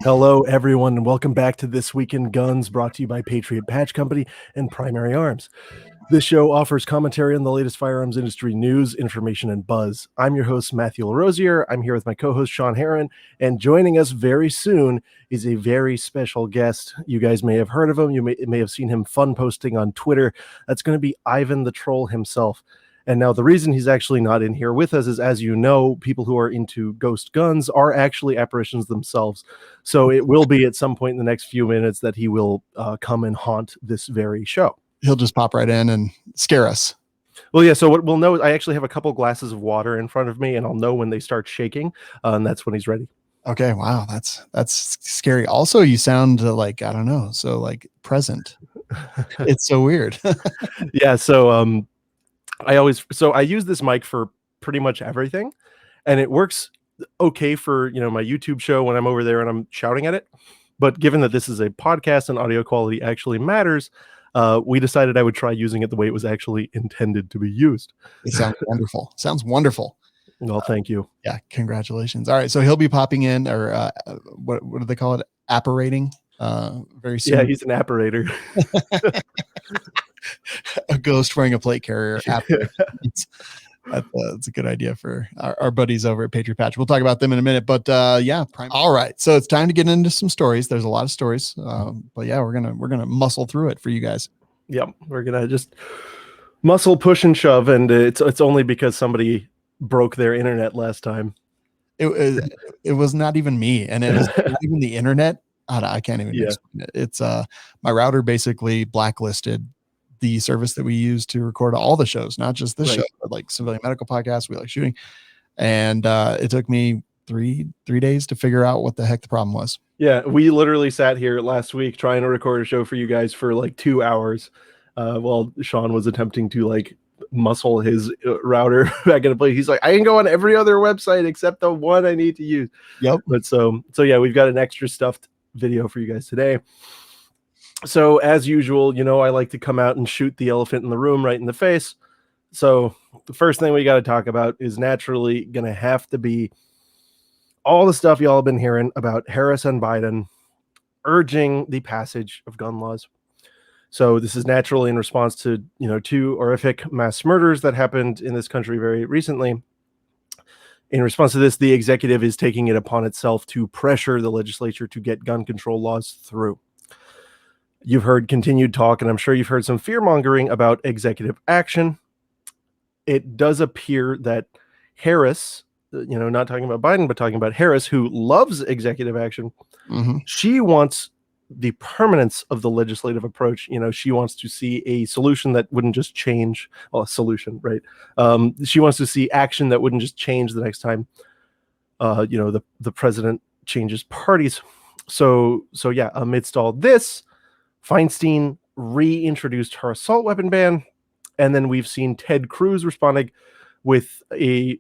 Hello, everyone, and welcome back to This Week in Guns, brought to you by Patriot Patch Company and Primary Arms. This show offers commentary on the latest firearms industry news, information, and buzz. I'm your host, Matthew LaRosiere. I'm here with my co-host, Sean Heron, and joining us very soon is a very special guest. You guys may have heard of him. You may have seen him fun posting on Twitter. That's going to be Ivan the Troll himself. And now the reason he's actually not in here with us is, as you know, people who are into ghost guns are actually apparitions themselves. So it will be at some point in the next few minutes that he will come and haunt this very show. He'll just pop right in and scare us. Well, yeah, so what we'll know is I actually have a couple glasses of water in front of me, and I'll know when they start shaking, and that's when he's ready. Okay, wow, that's scary. Also, you sound like, I don't know, so like present. It's so weird. Yeah, so I use this mic for pretty much everything, and it works okay for, my YouTube show when I'm over there and I'm shouting at it. But given that this is a podcast and audio quality actually matters, we decided I would try using it the way it was actually intended to be used. It sounds wonderful. Sounds wonderful. Well, thank you. Yeah, congratulations. All right, so he'll be popping in, or what do they call it? Apparating very soon. Yeah, he's an apparator. A ghost wearing a plate carrier. That's a good idea for our buddies over at Patriot Patch. We'll talk about them in a minute, but all right. So it's time to get into some stories. There's a lot of stories, but yeah, we're gonna muscle through it for you guys. Yep, we're gonna just muscle, push, and shove, and it's only because somebody broke their internet last time. It was not even me, and it was not even the internet. I can't even explain it. It's my router basically blacklisted the service that we use to record all the shows, not just this show, but like civilian medical podcasts, We Like Shooting. And it took me three days to figure out what the heck the problem was. Yeah, we literally sat here last week trying to record a show for you guys for like 2 hours while Sean was attempting to like muscle his router back into place. He's like, I can go on every other website except the one I need to use. Yep. But so yeah, we've got an extra stuffed video for you guys today. So as usual, I like to come out and shoot the elephant in the room right in the face. So the first thing we got to talk about is naturally going to have to be all the stuff y'all have been hearing about Harris and Biden urging the passage of gun laws. So this is naturally in response to, 2 horrific mass murders that happened in this country very recently. In response to this, the executive is taking it upon itself to pressure the legislature to get gun control laws through. You've heard continued talk, and I'm sure you've heard some fear-mongering about executive action. It does appear that Harris, not talking about Biden, but talking about Harris, who loves executive action, she wants the permanence of the legislative approach. She wants to see a solution that wouldn't just change. Well, a solution, right? She wants to see action that wouldn't just change the next time, the president changes parties. So yeah, amidst all this, Feinstein reintroduced her assault weapon ban, and then we've seen Ted Cruz responding with a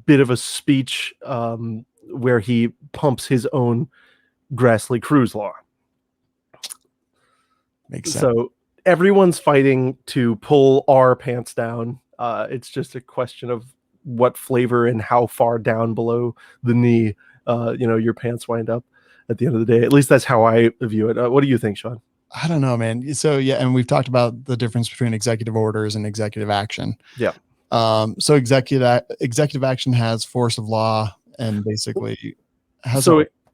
bit of a speech where he pumps his own Grassley Cruz law. Makes sense. So everyone's fighting to pull our pants down. It's just a question of what flavor and how far down below the knee, your pants wind up at the end of the day. At least that's how I view it. What do you think, Sean? I don't know, man. So yeah, and we've talked about the difference between executive orders and executive action. Yeah. So executive action has force of law and basically has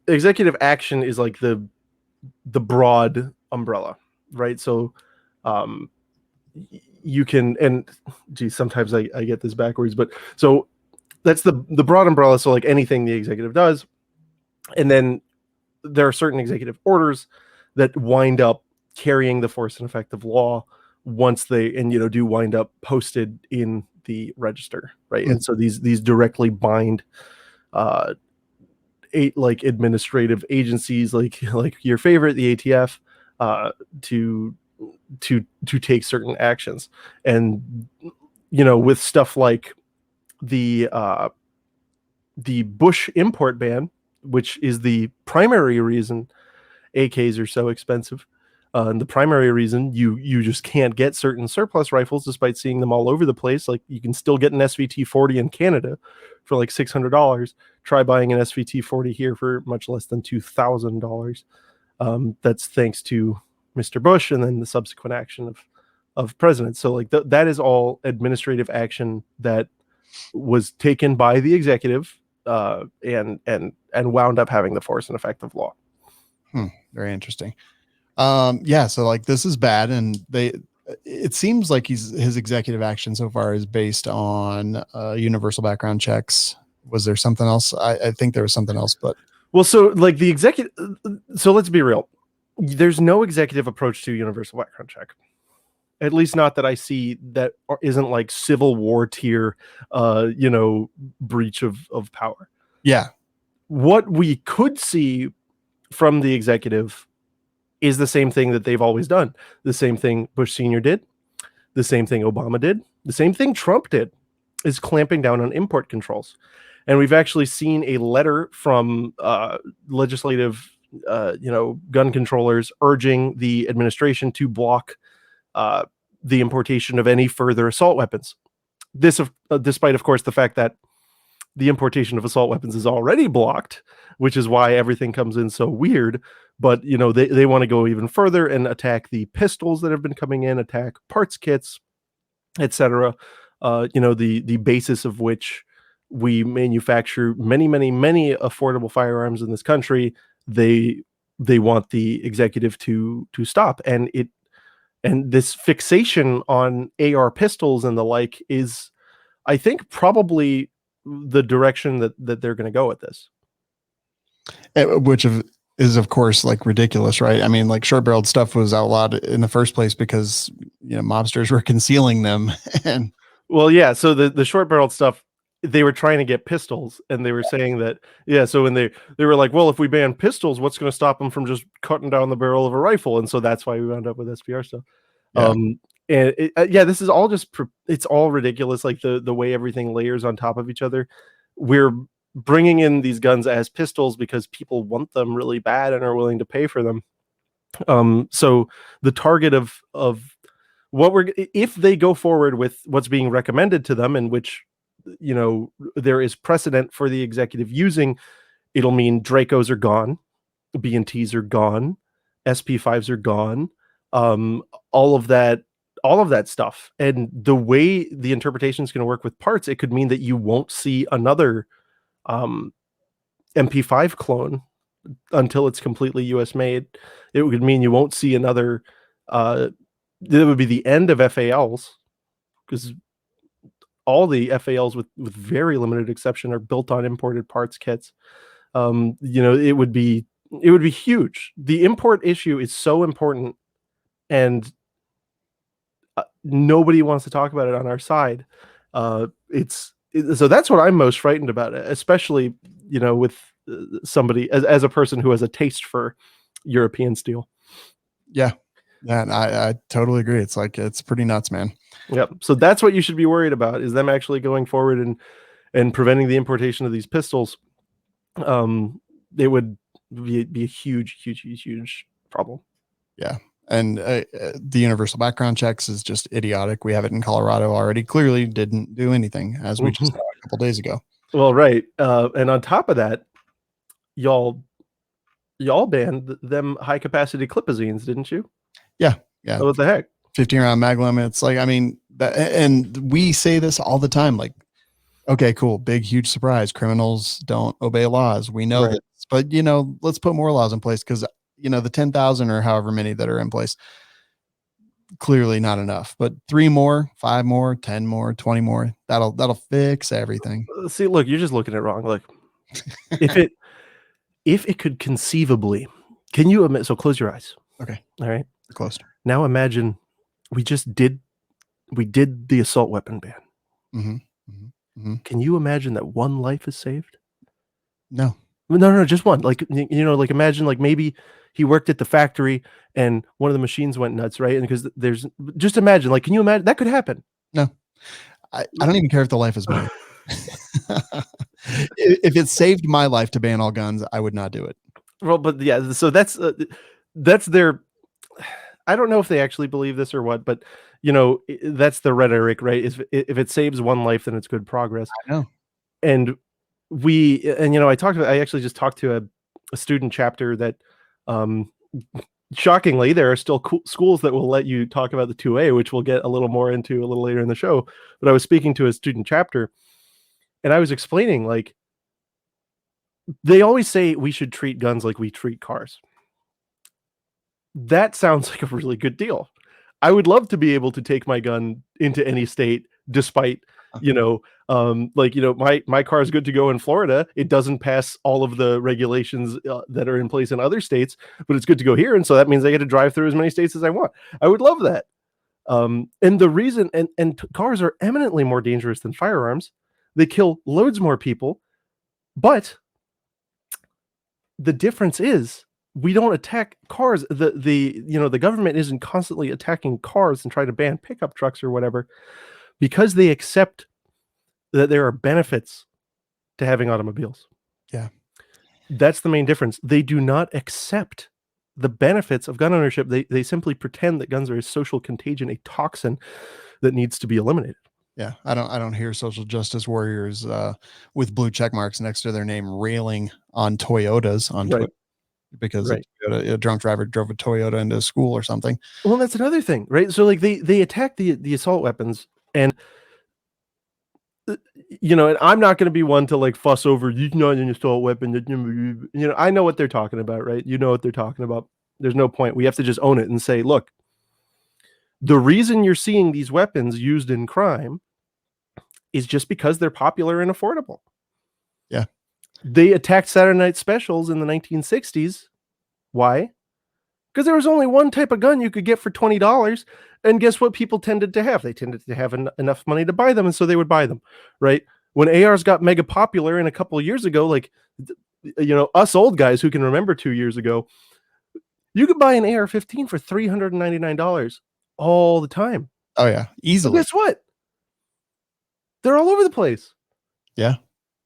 executive action is like the broad umbrella, right? So you can, and geez, sometimes I get this backwards, but so that's the broad umbrella. So like anything the executive does, and then there are certain executive orders that wind up carrying the force and effect of law once they, do wind up posted in the register, right? And so these directly bind administrative agencies like your favorite, the ATF, to take certain actions. And with stuff like the Bush import ban, which is the primary reason AKs are so expensive, And the primary reason you just can't get certain surplus rifles despite seeing them all over the place. Like you can still get an SVT-40 in Canada for like $600. Try buying an SVT-40 here for much less than $2,000. That's thanks to Mr. Bush and then the subsequent action of presidents. So like that is all administrative action that was taken by the executive and wound up having the force and effect of law. Very interesting. Yeah, so like this is bad, and it seems like his executive action so far is based on universal background checks. Was there something else? I think there was something else, but well, so like the executive. So let's be real. There's no executive approach to universal background check. At least not that I see, that isn't like Civil War tier, breach of power. Yeah. What we could see from the executive is the same thing that they've always done. The same thing Bush Sr. did, the same thing Obama did, the same thing Trump did, is clamping down on import controls. And we've actually seen a letter from legislative, gun controllers urging the administration to block the importation of any further assault weapons. This, despite, of course, the fact that the importation of assault weapons is already blocked, which is why everything comes in so weird. But, they want to go even further and attack the pistols that have been coming in, attack parts kits, etc. The basis of which we manufacture many, many, many affordable firearms in this country. They want the executive to stop. And this fixation on AR pistols and the like is, I think, probably the direction that they're going to go with this. Which is of course like ridiculous, right? I mean, like short-barreled stuff was outlawed in the first place because mobsters were concealing them. And well, yeah. So the short-barreled stuff, they were trying to get pistols, and they were saying that, yeah. So when they were like, well, if we ban pistols, what's going to stop them from just cutting down the barrel of a rifle? And so that's why we wound up with SPR stuff. Yeah. This is all just it's all ridiculous. Like the way everything layers on top of each other. We're bringing in these guns as pistols because people want them really bad and are willing to pay for them. So the target of what if they go forward with what's being recommended to them, in which there is precedent for the executive using, it'll mean Dracos are gone, B&Ts are gone, SP5s are gone, all of that stuff. And the way the interpretation is going to work with parts, it could mean that you won't see another MP5 clone until it's completely US made. It would mean you won't see another that would be the end of FALs, because all the FALs with very limited exception are built on imported parts kits. It would be huge. The import issue is so important, and nobody wants to talk about it on our side. So that's what I'm most frightened about, especially with somebody as a person who has a taste for European steel. Yeah, and I totally agree. It's like, it's pretty nuts, man. Yep. So that's what you should be worried about, is them actually going forward and preventing the importation of these pistols. It would be a huge problem. Yeah. And the universal background checks is just idiotic. We have it in Colorado already. Clearly didn't do anything, as we just saw a couple days ago. Well, right. And on top of that, y'all banned them high capacity clipazines, didn't you? Yeah. So what the heck? 15 round mag limits. Like, I mean, and we say this all the time. Like, okay, cool. Big, huge surprise. Criminals don't obey laws. We know that, but let's put more laws in place, because the 10,000 or however many that are in place, clearly not enough, but 3 more, 5 more, 10 more, 20 more, that'll fix everything. See, look, you're just looking at it wrong. Look, if it could conceivably, can you admit? So close your eyes. Okay. All right. Closed. Now imagine we did the assault weapon ban. Mm-hmm. Mm-hmm. Mm-hmm. Can you imagine that one life is saved? No, just one. Like, like imagine like maybe he worked at the factory and one of the machines went nuts, right? And because just imagine, like, can you imagine that could happen? No, I don't even care if the life is mine. If it saved my life to ban all guns, I would not do it. Well, but yeah, so that's their I don't know if they actually believe this or what, but that's the rhetoric, right? If it saves one life, then it's good progress. I know. And I actually just talked to a student chapter that, shockingly, there are still schools that will let you talk about the 2A, which we'll get a little more into a little later in the show. But I was speaking to a student chapter, and I was explaining, like, they always say we should treat guns like we treat cars. That sounds like a really good deal. I would love to be able to take my gun into any state, despite, my car is good to go in Florida. It doesn't pass all of the regulations that are in place in other states, but it's good to go here. And so that means I get to drive through as many states as I want. I would love that. And the reason, and cars are eminently more dangerous than firearms. They kill loads more people, but the difference is we don't attack cars. The government isn't constantly attacking cars and trying to ban pickup trucks or whatever, because they accept that there are benefits to having automobiles. Yeah. That's the main difference. They do not accept the benefits of gun ownership. They simply pretend that guns are a social contagion, a toxin that needs to be eliminated. Yeah, I don't hear social justice warriors with blue check marks next to their name railing on Toyotas on Twitter because a drunk driver drove a Toyota into school or something. Well, that's another thing, right? So like they attack the assault weapons, and and I'm not going to be one to like fuss over it's not an assault weapon. I know what they're talking about, right? You know what they're talking about. There's no point. We have to just own it and say, look, the reason you're seeing these weapons used in crime is just because they're popular and affordable. Yeah. They attacked Saturday night specials in the 1960s. Why? Because there was only one type of gun you could get for $20. And guess what people tended to have? They tended to have enough money to buy them, and so they would buy them, right? When ARs got mega popular in a couple of years ago, like, us old guys who can remember 2 years ago, you could buy an AR-15 for $399 all the time. Oh, yeah. Easily. But guess what? They're all over the place. Yeah.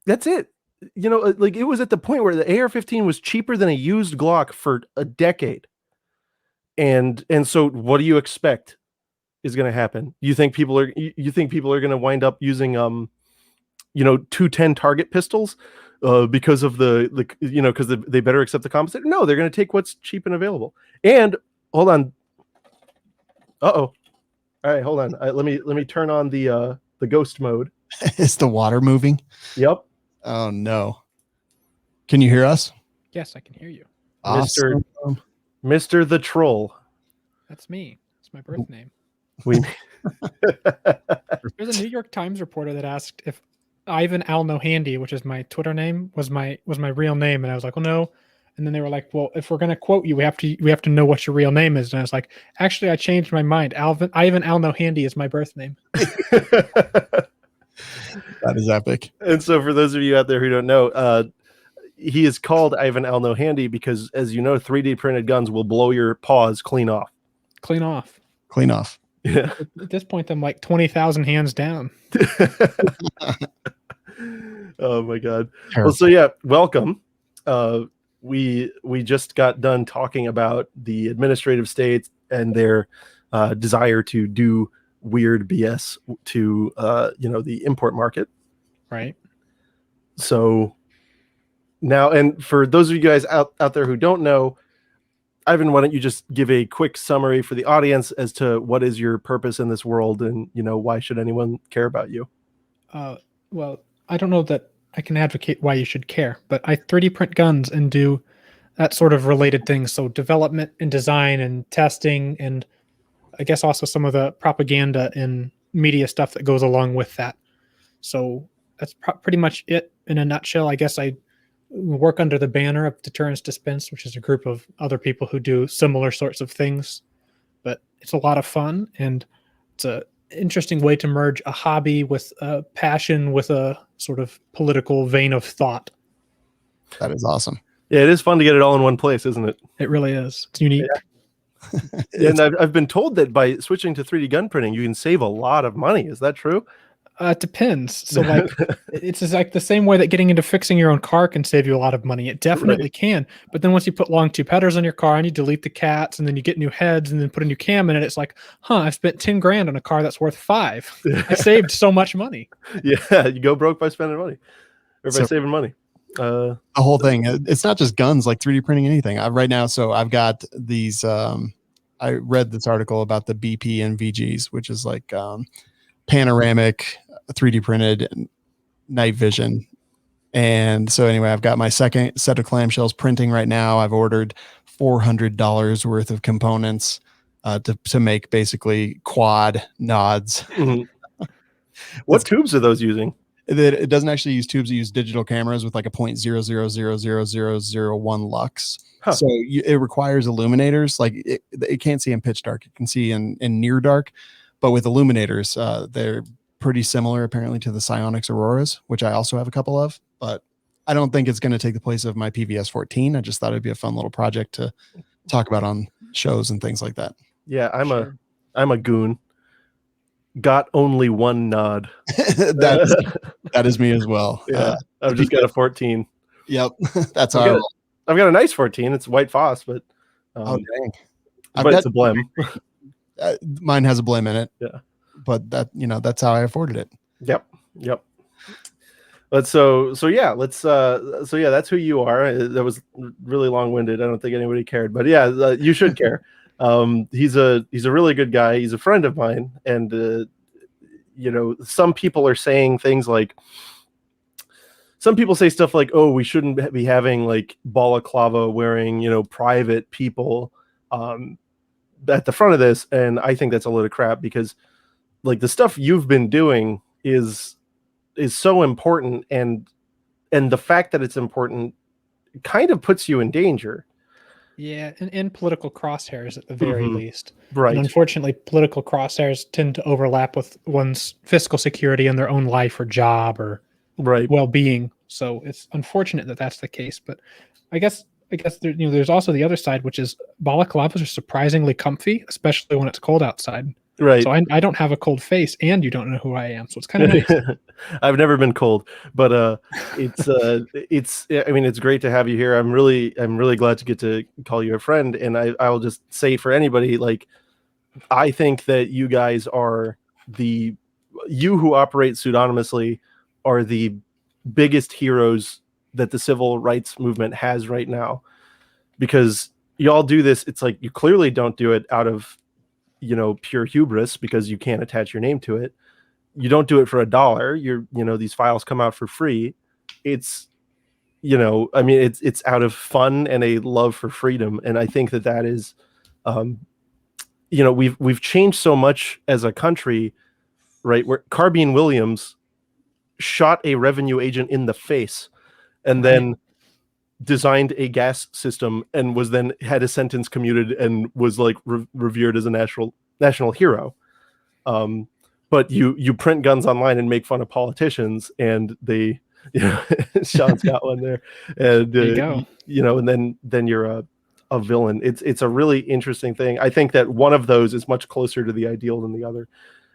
That's it. Like, it was at the point where the AR-15 was cheaper than a used Glock for a decade. And so what do you expect is going to happen? You think people are going to wind up using 210 target pistols because of because they better accept the compensator? No, they're going to take what's cheap and available. And hold on. All right, hold on. Let me turn on the ghost mode. Is the water moving? Yep. Oh no. Can you hear us? Yes, I can hear you. Awesome. Mr. the Troll. That's me. It's my birth name. There's a New York Times reporter that asked if Ivan Al-Nohandy, which is my Twitter name, was my real name, and I was like, well, no. And then they were like, well, if we're going to quote you, we have to know what your real name is. And I was like, actually, I changed my mind. Ivan Al-Nohandy is my birth name. That is epic. And so for those of you out there who don't know, he is called Ivan Al-Nohandy because, as you know, 3D printed guns will blow your paws clean off. Clean off. Yeah. At this point, I'm like 20,000 hands down. Oh my God. Terrible. Well, so yeah, welcome. We just got done talking about the administrative states and their desire to do weird BS to the import market. Right. So now, and for those of you guys out there who don't know, Ivan, why don't you just give a quick summary for the audience as to what is your purpose in this world, and why should anyone care about you? Well, I don't know that I can advocate why you should care, but I 3D print guns and do that sort of related things. So development and design and testing, and I guess also some of the propaganda and media stuff that goes along with that. So that's pretty much it in a nutshell. I guess I work under the banner of Deterrence Dispense, which is a group of other people who do similar sorts of things. But it's a lot of fun, and it's an interesting way to merge a hobby with a passion with a sort of political vein of thought. That is awesome. Yeah, it is fun to get it all in one place, isn't it? It really is. It's unique. Yeah. And I've been told that by switching to 3D gun printing, you can save a lot of money. Is that true? It depends. So like it's just like the same way that getting into fixing your own car can save you a lot of money. It definitely can. But then once you put long tube headers on your car and you delete the cats and then you get new heads and then put a new cam in it, it's like, I spent 10 grand on a car that's worth 5. I saved so much money. Yeah, you go broke by spending money or by saving money. The whole thing. It's not just guns, like 3D printing anything. Right now, so I've got these. I read this article about the BP and VGs, which is like panoramic 3D printed night vision. And so anyway, I've got my second set of clamshells printing right now. I've ordered $400 worth of components to make basically quad nods. Mm-hmm. What tubes are those using? It doesn't actually use tubes. It uses digital cameras with like a 0.000001 lux. Huh. So it requires illuminators. Like it can't see in pitch dark. It can see in near dark, but with illuminators, they're pretty similar apparently to the Psionics Auroras, which I also have a couple of, but I don't think it's going to take the place of my PVS 14. I just thought it'd be a fun little project to talk about on shows and things like that. Yeah, I'm a goon. Got only one nod. that is me as well. Yeah, I've just got a 14. Yep, that's how I've got a nice 14. It's white phos, but dang. But it's a blim. Mine has a blim in it. Yeah, but that's how I afforded it. Yep. But that's who you are. That was really long-winded. I don't think anybody cared, but yeah, you should care. He's a really good guy. He's a friend of mine, and some people are saying things like, some people say stuff like, "Oh, we shouldn't be having like balaclava wearing, private people at the front of this," and I think that's a load of crap, because like the stuff you've been doing is so important, and the fact that it's important kind of puts you in danger. Yeah, and in political crosshairs at the very least. Right. And unfortunately, political crosshairs tend to overlap with one's fiscal security in their own life or job or well-being. So it's unfortunate that that's the case. But I guess there's also the other side, which is balaclavas are surprisingly comfy, especially when it's cold outside. Right. So I don't have a cold face, and you don't know who I am, so it's kind of nice. I've never been cold, but it's great to have you here. I'm really glad to get to call you a friend, and I'll just say for anybody, like, I think that you guys are you who operate pseudonymously are the biggest heroes that the civil rights movement has right now, because y'all do this. It's like you clearly don't do it out of pure hubris because you can't attach your name to it. You don't do it for $1. These files come out for free. It's it's out of fun and a love for freedom. And I think that is we've changed so much as a country, right? Where Carbine Williams shot a revenue agent in the face and then designed a gas system and was then had a sentence commuted and was like revered as a national hero. But you print guns online and make fun of politicians, and they, Sean's got one there, and there you go. And then you're a villain. It's a really interesting thing. I think that one of those is much closer to the ideal than the other,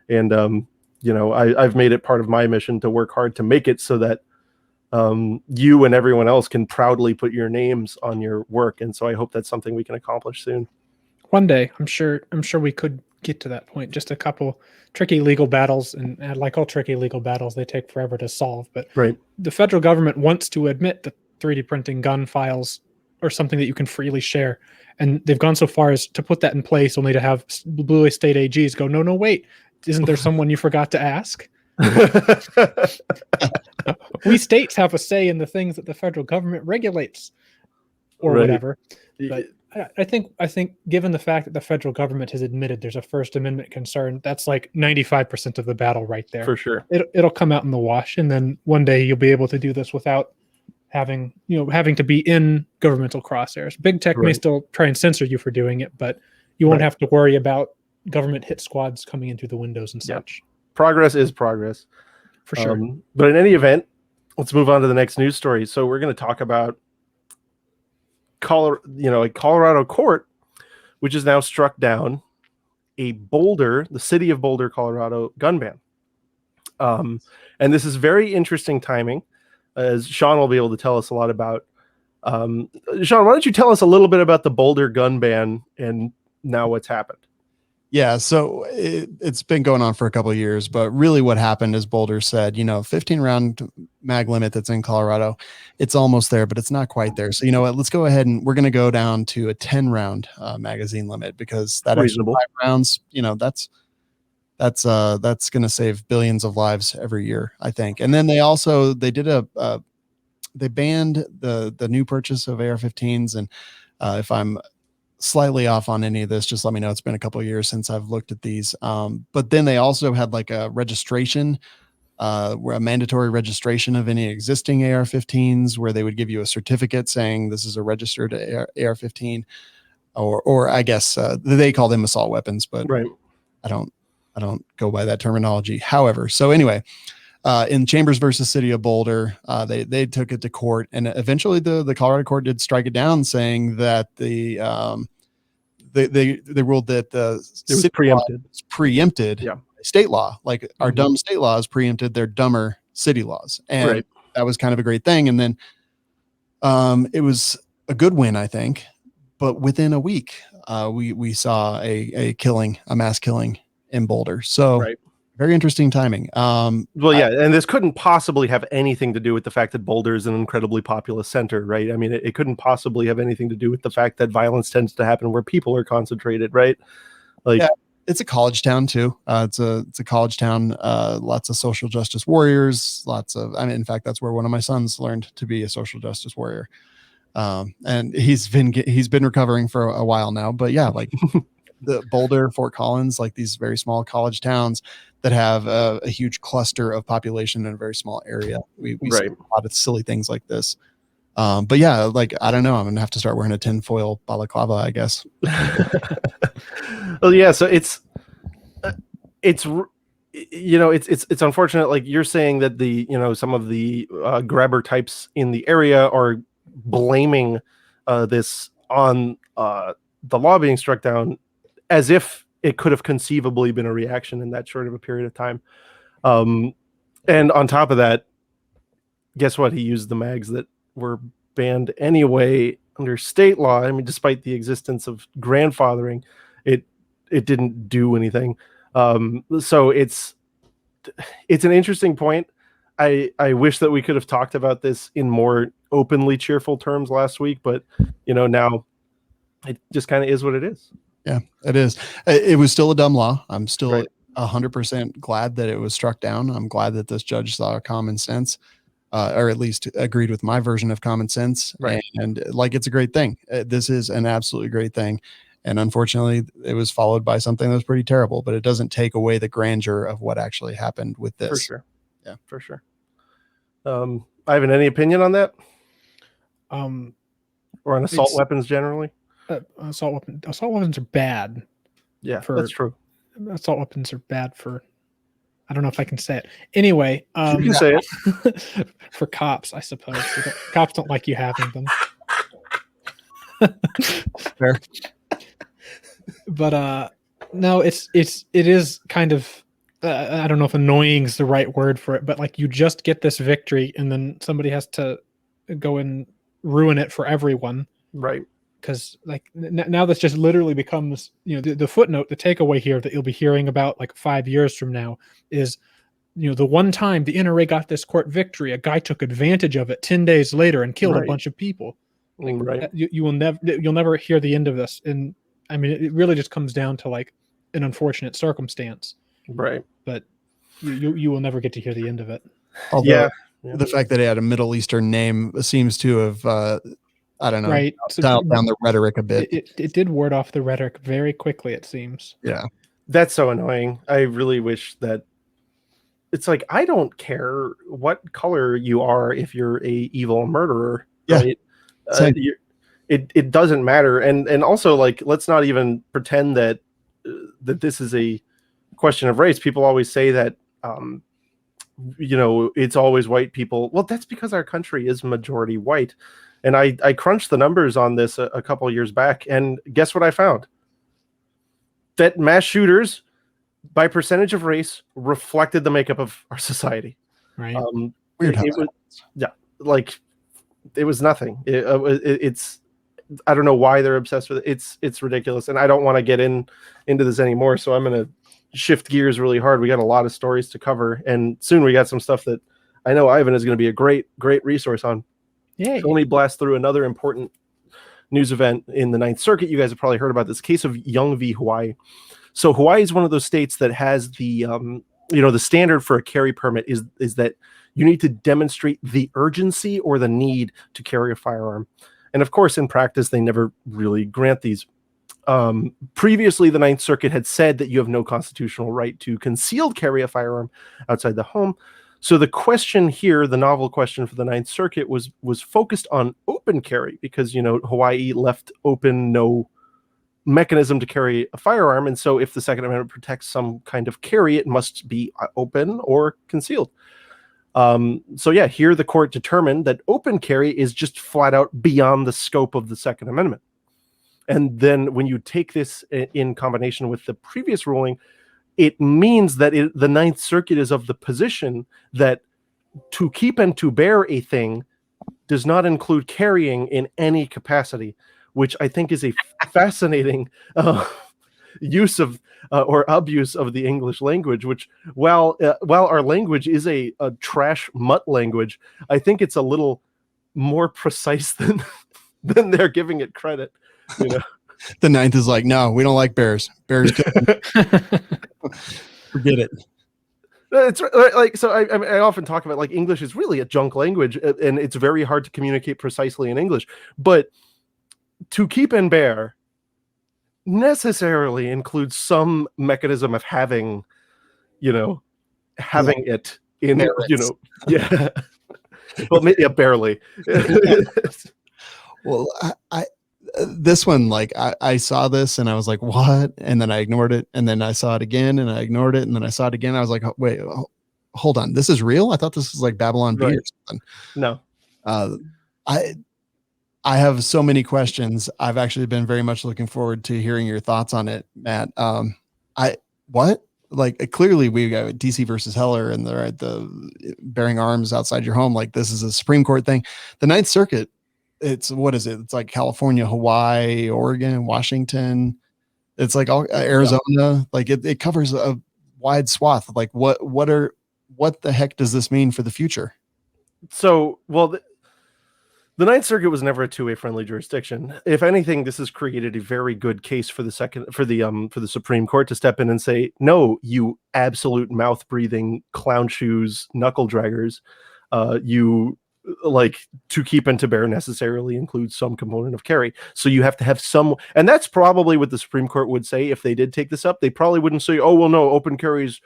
and I've made it part of my mission to work hard to make it so that you and everyone else can proudly put your names on your work. And so I hope that's something we can accomplish soon. One day, I'm sure we could get to that point. Just a couple tricky legal battles, and like all tricky legal battles, they take forever to solve. But the federal government wants to admit that 3D printing gun files are something that you can freely share. And they've gone so far as to put that in place only to have blue state AGs go, no, wait, isn't there someone you forgot to ask? We states have a say in the things that the federal government regulates or whatever. But I think given the fact that the federal government has admitted there's a First Amendment concern, that's like 95% of the battle right there. For sure. It'll come out in the wash, and then one day you'll be able to do this without having to be in governmental crosshairs. Big tech may still try and censor you for doing it, but you won't have to worry about government hit squads coming in through the windows and such. Progress is progress. For sure. But in any event, let's move on to the next news story. So we're going to talk about a Colorado court, which has now struck down the city of Boulder, Colorado gun ban. And this is very interesting timing, as Sean will be able to tell us a lot about. Sean, why don't you tell us a little bit about the Boulder gun ban and now what's happened? Yeah, so it's been going on for a couple of years, but really what happened is Boulder said, 15 round mag limit that's in Colorado, it's almost there, but it's not quite there. So you know what, let's go ahead and we're going to go down to a 10 round magazine limit, because that reasonable. 5 rounds, that's going to save billions of lives every year, I think. And then they banned the new purchase of AR-15s, and if I'm slightly off on any of this, just let me know. It's been a couple of years since I've looked at these. But then they also had like a registration, a mandatory registration of any existing AR-15s, where they would give you a certificate saying this is a registered AR-15, or I guess they call them assault weapons, but right. I don't go by that terminology. However, so anyway, in Chambers versus City of Boulder, they took it to court, and eventually the Colorado court did strike it down, saying that they ruled that the it was preempted yeah. state law, like our dumb state laws preempted their dumber city laws, and that was kind of a great thing. And then it was a good win, I think, but within a week, we saw a mass killing in Boulder. So very interesting timing. And this couldn't possibly have anything to do with the fact that Boulder is an incredibly populous center, right? I mean, it couldn't possibly have anything to do with the fact that violence tends to happen where people are concentrated, right? It's a college town too. It's a college town. Lots of social justice warriors. In fact, that's where one of my sons learned to be a social justice warrior. And he's been recovering for a while now. But yeah, like the Boulder, Fort Collins, like these very small college towns that have a huge cluster of population in a very small area. We see a lot of silly things like this. But yeah, like, I don't know, I'm going to have to start wearing a tinfoil balaclava, I guess. Well, yeah. So it's unfortunate. Like you're saying that some of the grabber types in the area are blaming this on the law being struck down, as if it could have conceivably been a reaction in that short of a period of time. And on top of that, guess what? He used the mags that were banned anyway under state law. I mean, despite the existence of grandfathering, it didn't do anything. So it's an interesting point. I wish that we could have talked about this in more openly cheerful terms last week, but now it just kind of is what it is. Yeah, it is. It was still a dumb law. I'm still 100% glad that it was struck down. I'm glad that this judge saw common sense, or at least agreed with my version of common sense. Right. And like, it's a great thing. This is an absolutely great thing. And unfortunately, it was followed by something that was pretty terrible, but it doesn't take away the grandeur of what actually happened with this. For sure. Yeah, for sure. Ivan, any opinion on that? Or on assault weapons generally? Assault weapons are bad. Yeah, that's true. Assault weapons are bad for, I don't know if I can say it. Anyway, you can say it. For cops, I suppose. Cops don't like you having them. Fair. But no, it is kind of, I don't know if annoying is the right word for it, but like, you just get this victory and then somebody has to go and ruin it for everyone. Right. Because like now this just literally becomes, the footnote, the takeaway here that you'll be hearing about like 5 years from now is, the one time the NRA got this court victory, a guy took advantage of it 10 days later and killed a bunch of people. Like, you'll never hear the end of this. And I mean, it really just comes down to like an unfortunate circumstance. Right. But you will never get to hear the end of it. Although the fact that it had a Middle Eastern name seems to have, I don't know, right, dialed down the rhetoric a bit. It did ward off the rhetoric very quickly, it seems. Yeah. That's so annoying. I really wish that it's like, I don't care what color you are if you're a evil murderer. Yeah. Right? It doesn't matter. And also, like, let's not even pretend that this is a question of race. People always say that it's always white people. Well, that's because our country is majority white. And I crunched the numbers on this a couple of years back, and guess what I found? That mass shooters by percentage of race, reflected the makeup of our society. Right. Weird how It was, yeah, like it was nothing. It's I don't know why they're obsessed with it. It's ridiculous, and I don't want to get into this anymore. So I'm gonna shift gears really hard. We got a lot of stories to cover, and soon we got some stuff that I know Ivan is going to be a great resource on. Yay. So let me blast through another important news event in the Ninth Circuit. You guys have probably heard about this case of Young v. Hawaii. So Hawaii is one of those states that has the the standard for a carry permit is that you need to demonstrate the urgency or the need to carry a firearm. And of course, in practice, they never really grant these. Previously, the Ninth Circuit had said that you have no constitutional right to concealed carry a firearm outside the home. So the question here, the novel question for the Ninth Circuit was focused on open carry because, Hawaii left open no mechanism to carry a firearm. And so if the Second Amendment protects some kind of carry, it must be open or concealed. Here the court determined that open carry is just flat out beyond the scope of the Second Amendment. And then when you take this in combination with the previous ruling, it means that the Ninth Circuit is of the position that to keep and to bear a thing does not include carrying in any capacity, which I think is a fascinating use of or abuse of the English language, which while our language is a trash mutt language, I think it's a little more precise than they're giving it credit. The Ninth is like, no, we don't like bears. Bears, forget it. It's like, so I often talk about like English is really a junk language, and it's very hard to communicate precisely in English. But to keep and bear necessarily includes some mechanism of having it in, Merits. yeah. Well, maybe barely. Well, I this one, like I saw this and I was like, what? And then I ignored it. And then I saw it again and I ignored it. And then I saw it again. I was like, wait, hold on. This is real? I thought this was like Babylon B or something. No. I have so many questions. I've actually been very much looking forward to hearing your thoughts on it, Matt. Clearly we got DC versus Heller and the bearing arms outside your home. Like this is a Supreme Court thing. The Ninth Circuit, what is it? It's like California, Hawaii, Oregon, Washington. It's like all Arizona. Yeah. Like it covers a wide swath. Like what the heck does this mean for the future? So, well, the Ninth Circuit was never a two-way friendly jurisdiction. If anything, this has created a very good case for the Supreme Court to step in and say, no, you absolute mouth-breathing clown shoes knuckle draggers, you like to keep and to bear necessarily includes some component of carry. So you have to have some, and that's probably what the Supreme Court would say if they did take this up. They probably wouldn't say, oh, well, no, open carry is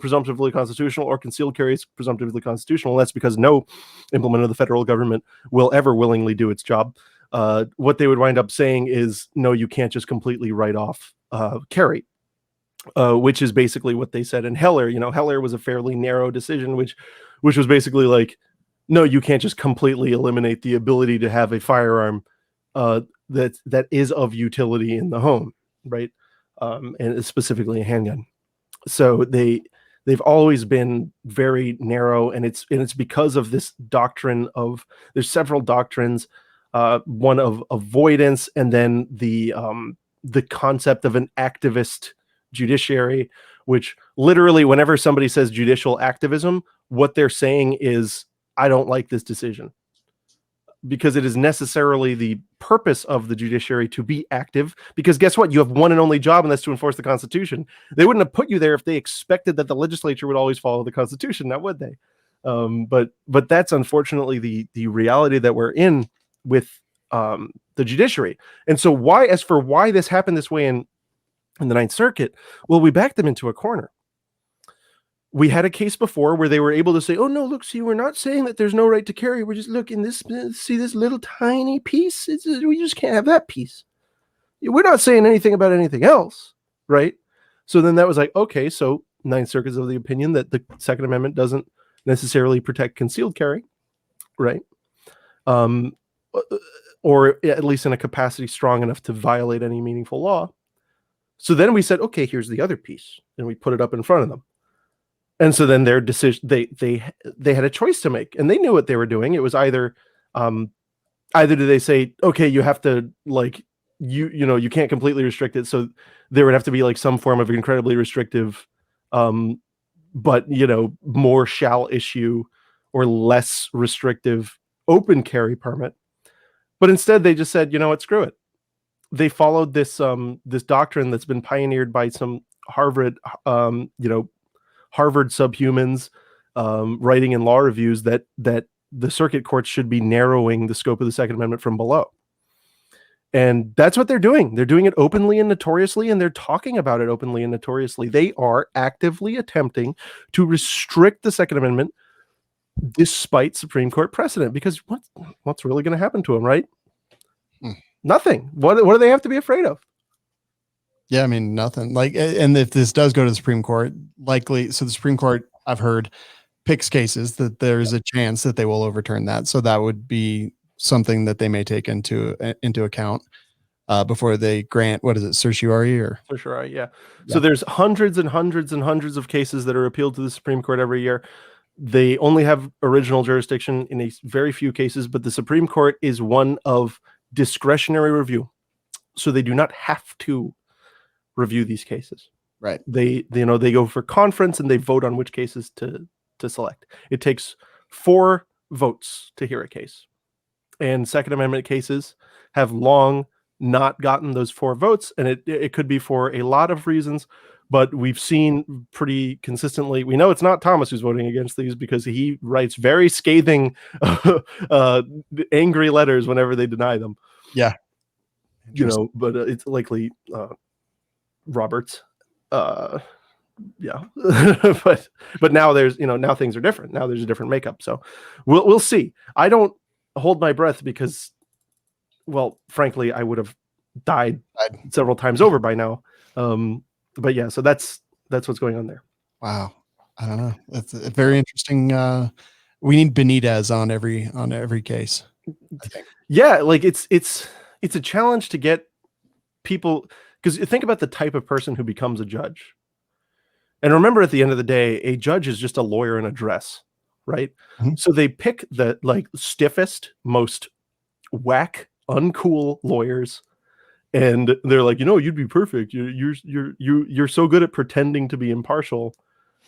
presumptively constitutional or concealed carry is presumptively constitutional. And that's because no implement of the federal government will ever willingly do its job. What they would wind up saying is, no, you can't just completely write off carry, which is basically what they said in Heller. Heller was a fairly narrow decision, which was basically like, no, you can't just completely eliminate the ability to have a firearm that is of utility in the home, right? And specifically a handgun. So they've always been very narrow, and it's because of this doctrine of, there's several doctrines, one of avoidance, and then the concept of an activist judiciary, which literally whenever somebody says judicial activism, what they're saying is, I don't like this decision, because it is necessarily the purpose of the judiciary to be active, because guess what? You have one and only job, and that's to enforce the Constitution. They wouldn't have put you there if they expected that the legislature would always follow the Constitution, now would they? But that's unfortunately the reality that we're in with the judiciary. And so why this happened this way in the Ninth Circuit, well, we backed them into a corner. We had a case before where they were able to say, oh, no, look, see, we're not saying that there's no right to carry. We're just looking see this little tiny piece. We just can't have that piece. We're not saying anything about anything else, right? So then that was like, okay, so Ninth Circuit is of the opinion that the Second Amendment doesn't necessarily protect concealed carry, right? Or at least in a capacity strong enough to violate any meaningful law. So then we said, okay, here's the other piece, and we put it up in front of them. And so then their decision, they had a choice to make, and they knew what they were doing. It was either do they say, okay, you have to like you can't completely restrict it, so there would have to be like some form of incredibly restrictive, but more shall issue or less restrictive open carry permit. But instead, they just said, you know what, screw it. They followed this doctrine that's been pioneered by some Harvard subhumans writing in law reviews that the circuit courts should be narrowing the scope of the Second Amendment from below. And that's what they're doing. They're doing it openly and notoriously, and they're talking about it openly and notoriously. They are actively attempting to restrict the Second Amendment despite Supreme Court precedent, because what's really going to happen to them, right? Nothing. What do they have to be afraid of? Yeah, I mean, nothing. Like, and if this does go to the Supreme Court, likely, so the Supreme Court, I've heard, picks cases that there's a chance that they will overturn that. So that would be something that they may take into account before they grant, what is it, certiorari or certiorari? Yeah. So there's hundreds and hundreds and hundreds of cases that are appealed to the Supreme Court every year. They only have original jurisdiction in a very few cases, but the Supreme Court is one of discretionary review. So they do not have to review these cases. Right. They go for conference and they vote on which cases to select. It takes 4 votes to hear a case. And Second Amendment cases have long not gotten those 4 votes, and it could be for a lot of reasons, but we've seen pretty consistently, we know it's not Thomas who's voting against these, because he writes very scathing angry letters whenever they deny them. Yeah. But it's likely Roberts. Yeah. but now there's now things are different. Now there's a different makeup. So we'll see. I don't hold my breath because, well, frankly, I would have died several times over by now. But yeah, so that's what's going on there. Wow. I don't know. That's a very interesting. We need Benitez on every case, I think. Yeah, like it's a challenge to get people, because think about the type of person who becomes a judge. And remember, at the end of the day, a judge is just a lawyer in a dress, right? Mm-hmm. So they pick the stiffest, most whack, uncool lawyers, and they're like, you'd be perfect. You're so good at pretending to be impartial.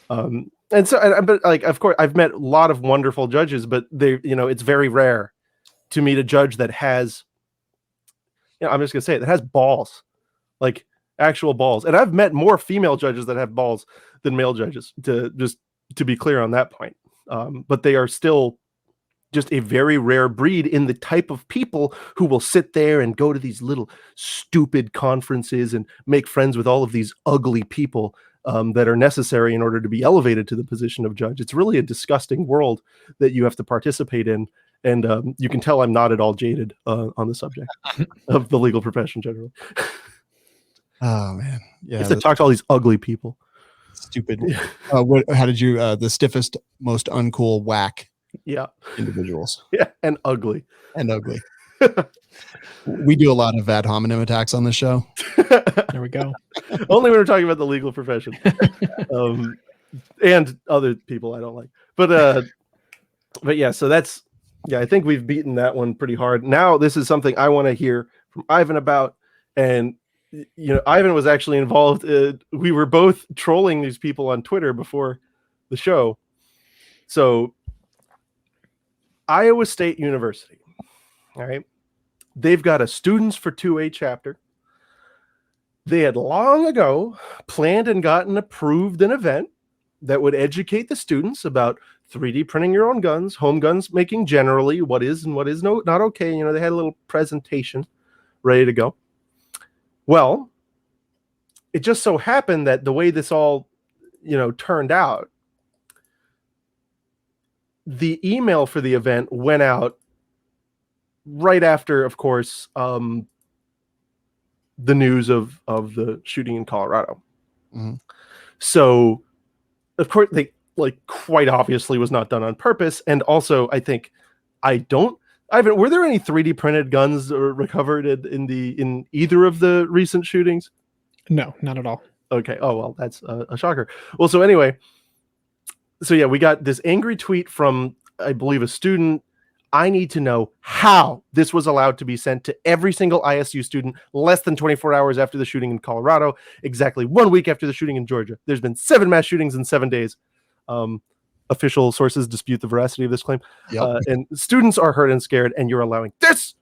And so, but of course, I've met a lot of wonderful judges, but it's very rare to meet a judge that has, I'm just gonna say it, that has balls, like actual balls. And I've met more female judges that have balls than male judges, to be clear on that point. But they are still just a very rare breed in the type of people who will sit there and go to these little stupid conferences and make friends with all of these ugly people that are necessary in order to be elevated to the position of judge. It's really a disgusting world that you have to participate in. And you can tell I'm not at all jaded on the subject of the legal profession generally. Oh man, yeah. You have to talk to all these ugly people. Stupid. How did you? The stiffest, most uncool, whack. Yeah. Individuals. Yeah, and ugly. We do a lot of ad hominem attacks on the show. There we go. Only when we're talking about the legal profession, and other people I don't like. But yeah. So that's. Yeah, I think we've beaten that one pretty hard. Now, this is something I want to hear from Ivan about. And, Ivan was actually involved. We were both trolling these people on Twitter before the show. So, Iowa State University, all right, they've got a Students for 2A chapter. They had long ago planned and gotten approved an event that would educate the students about 3D printing your own guns, home guns making generally, what is and what is not okay. They had a little presentation ready to go. Well, it just so happened that the way this all, turned out, the email for the event went out right after, of course, the news of the shooting in Colorado. Mm-hmm. So, of course, they quite obviously was not done on purpose. And also, I think were there any 3D printed guns recovered in either of the recent shootings? No, not at all. Okay. Oh, well, that's a shocker. Well, so anyway, so yeah, we got this angry tweet from, I believe, a student. I need to know how this was allowed to be sent to every single ISU student less than 24 hours after the shooting in Colorado, exactly 1 week after the shooting in Georgia. There's been 7 mass shootings in 7 days. Official sources dispute the veracity of this claim. Yep. And students are hurt and scared, and you're allowing this.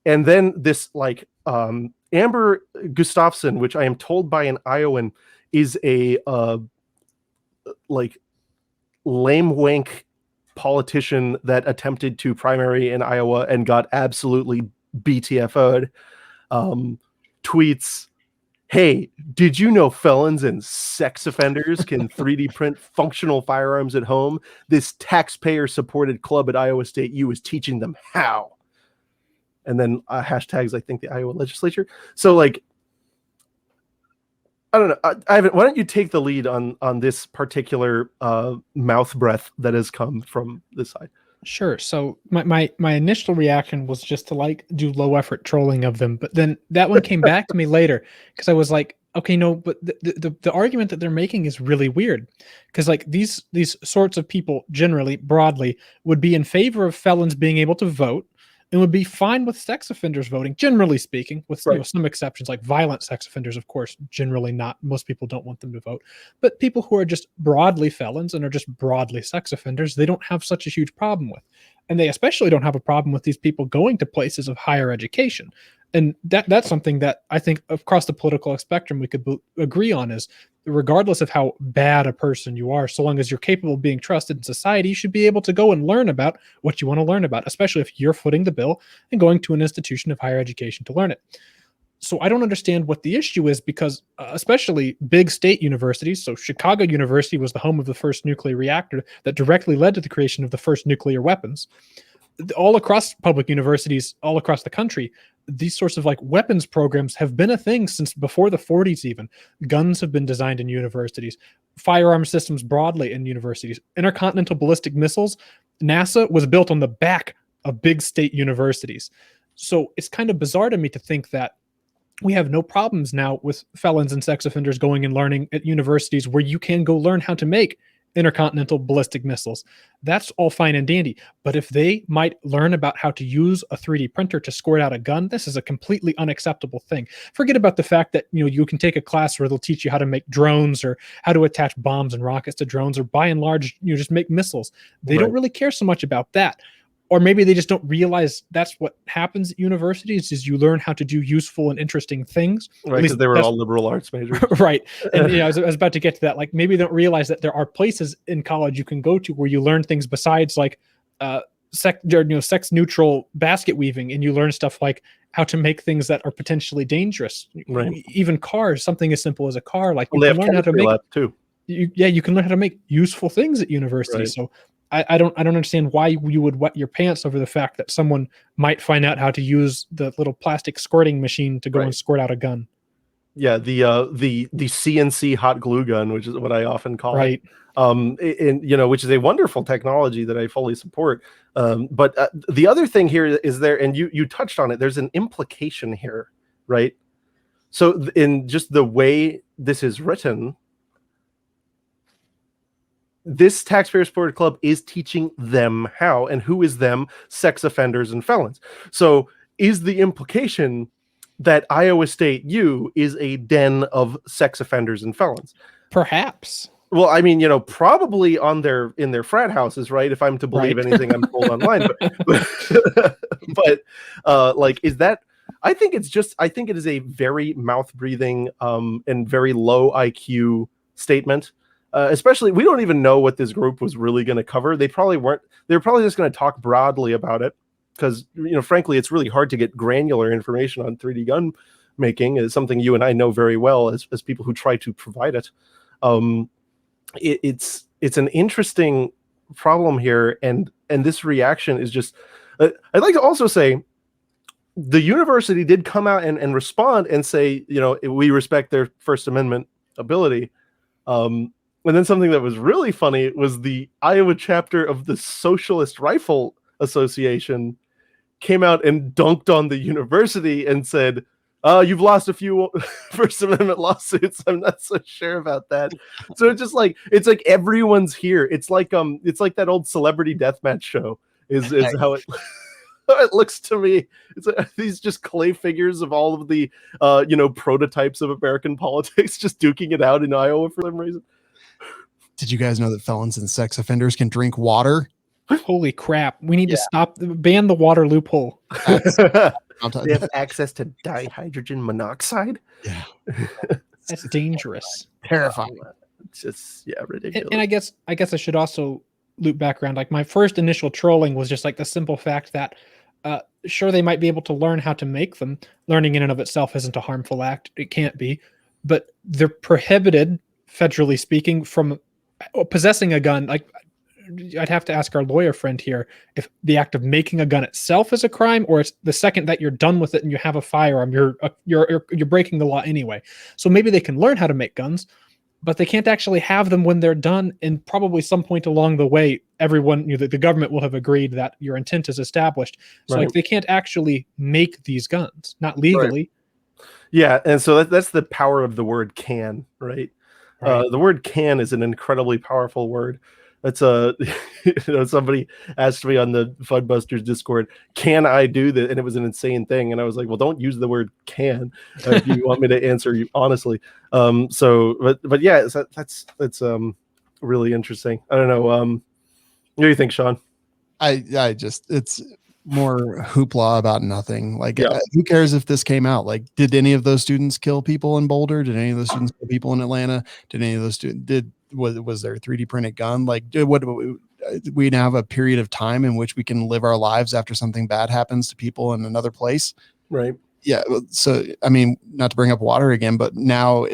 And then this, like, Amber Gustafson, which I am told by an Iowan is a like lame wank politician that attempted to primary in Iowa and got absolutely BTFO'd, tweets, "Hey, did you know felons and sex offenders can 3D print functional firearms at home? This taxpayer-supported club at Iowa State U is teaching them how." And then hashtags, I think, the Iowa legislature. So, like, I don't know. Ivan, why don't you take the lead on this particular mouth breath that has come from this side? Sure. So my initial reaction was just to like do low effort trolling of them, but then that one came back to me later because I was like, okay, no, but the argument that they're making is really weird because like these sorts of people generally broadly would be in favor of felons being able to vote and would be fine with sex offenders voting, generally speaking, with some exceptions, like violent sex offenders, of course, generally not. Most people don't want them to vote. But people who are just broadly felons and are just broadly sex offenders, they don't have such a huge problem with. And they especially don't have a problem with these people going to places of higher education. And that's something that I think across the political spectrum we could agree on is regardless of how bad a person you are, so long as you're capable of being trusted in society, you should be able to go and learn about what you want to learn about, especially if you're footing the bill and going to an institution of higher education to learn it. So I don't understand what the issue is because especially big state universities, so Chicago University was the home of the first nuclear reactor that directly led to the creation of the first nuclear weapons. All across public universities, all across the country, these sorts of like weapons programs have been a thing since before the 40s even. Guns have been designed in universities, firearm systems broadly in universities. Intercontinental ballistic missiles, NASA was built on the back of big state universities. So it's kind of bizarre to me to think that we have no problems now with felons and sex offenders going and learning at universities where you can go learn how to make intercontinental ballistic missiles. That's all fine and dandy. But if they might learn about how to use a 3D printer to squirt out a gun, this is a completely unacceptable thing. Forget about the fact that you can take a class where they'll teach you how to make drones or how to attach bombs and rockets to drones, or by and large, just make missiles. They don't really care so much about that. Or maybe they just don't realize that's what happens at universities is you learn how to do useful and interesting things. Right, because they were all liberal arts majors. Right. And I was about to get to that. Like maybe they don't realize that there are places in college you can go to where you learn things besides like sex neutral basket weaving, and you learn stuff like how to make things that are potentially dangerous. Right. Even cars, something as simple as a car. Like you can learn how to make too. You can learn how to make useful things at university. Right. So I don't understand why you would wet your pants over the fact that someone might find out how to use the little plastic squirting machine to go and squirt out a gun. Yeah, the CNC hot glue gun, which is what I often call it. And which is a wonderful technology that I fully support. But the other thing here is and you touched on it. There's an implication here, right? So in just the way this is written, this taxpayer-supported club is teaching them how, and who is them? Sex offenders and felons. So is the implication that Iowa State U is a den of sex offenders and felons? Perhaps. Well, I mean, probably in their frat houses, right? If I'm to believe anything I'm told online, but like, is that? I think it is a very mouth-breathing and very low IQ statement. Especially, we don't even know what this group was really going to cover. They were probably just going to talk broadly about it because, frankly, it's really hard to get granular information on 3D gun making. It's something you and I know very well as people who try to provide it. It's an interesting problem here, and this reaction is just. I'd like to also say the university did come out and respond and say, we respect their First Amendment ability. And then something that was really funny was the Iowa chapter of the Socialist Rifle Association came out and dunked on the university and said, You've lost a few First Amendment lawsuits. I'm not so sure about that. So it's just like everyone's here. It's like that old celebrity deathmatch show. Is how it it looks to me. It's like these just clay figures of all of the prototypes of American politics just duking it out in Iowa for some reason. Did you guys know that felons and sex offenders can drink water? Holy crap. We need to ban the water loophole. They have access to dihydrogen monoxide. Yeah. That's dangerous. Terrifying. It's just ridiculous. And I guess I should also loop back around. Like my first initial trolling was just like the simple fact that sure, they might be able to learn how to make them. Learning in and of itself isn't a harmful act. It can't be. But they're prohibited, federally speaking, from possessing a gun. Like I'd have to ask our lawyer friend here if the act of making a gun itself is a crime, or it's the second that you're done with it and you have a firearm, you're breaking the law anyway. So maybe they can learn how to make guns, but they can't actually have them when they're done. And probably some point along the way, everyone, the government will have agreed that your intent is established. So like they can't actually make these guns, not legally. Right. Yeah, and so that's the power of the word "can," right? The word "can" is an incredibly powerful word. That's somebody asked me on the FuddBusters Discord, can I do that? And it was an insane thing. And I was like, well, don't use the word can if you want me to answer you honestly. But yeah, that's really interesting. I don't know. What do you think, Sean? I just, it's more hoopla about nothing. Like, who cares if this came out? Like, did any of those students kill people in Boulder? Did any of those students kill people in Atlanta? Did any of those students, was there a 3D printed gun? Like, we now have a period of time in which we can live our lives after something bad happens to people in another place. Right. Yeah. So, I mean, not to bring up water again, but now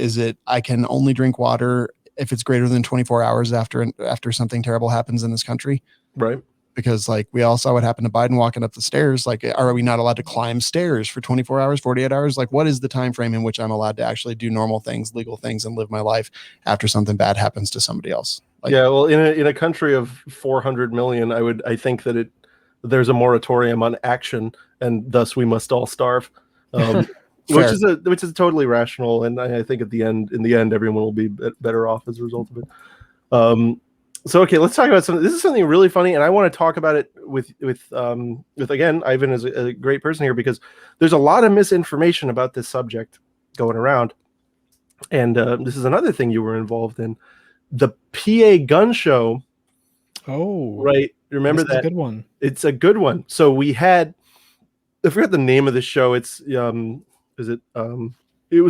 I can only drink water if it's greater than 24 hours after something terrible happens in this country. Right. Because like we all saw what happened to Biden walking up the stairs. Like, are we not allowed to climb stairs for 24 hours, 48 hours? Like, what is the time frame in which I'm allowed to actually do normal things, legal things, and live my life after something bad happens to somebody else? Like, yeah, well, in a country of 400 million, I think that there's a moratorium on action, and thus we must all starve, which is totally rational. And I think in the end, everyone will be better off as a result of it. So okay, let's talk about something. This is something really funny, and I want to talk about it with again, Ivan is a great person here because there's a lot of misinformation about this subject going around, and this is another thing you were involved in, the PA gun show. Oh, right. Remember that? A good one. It's a good one. So we had, I forgot the name of the show. It's it was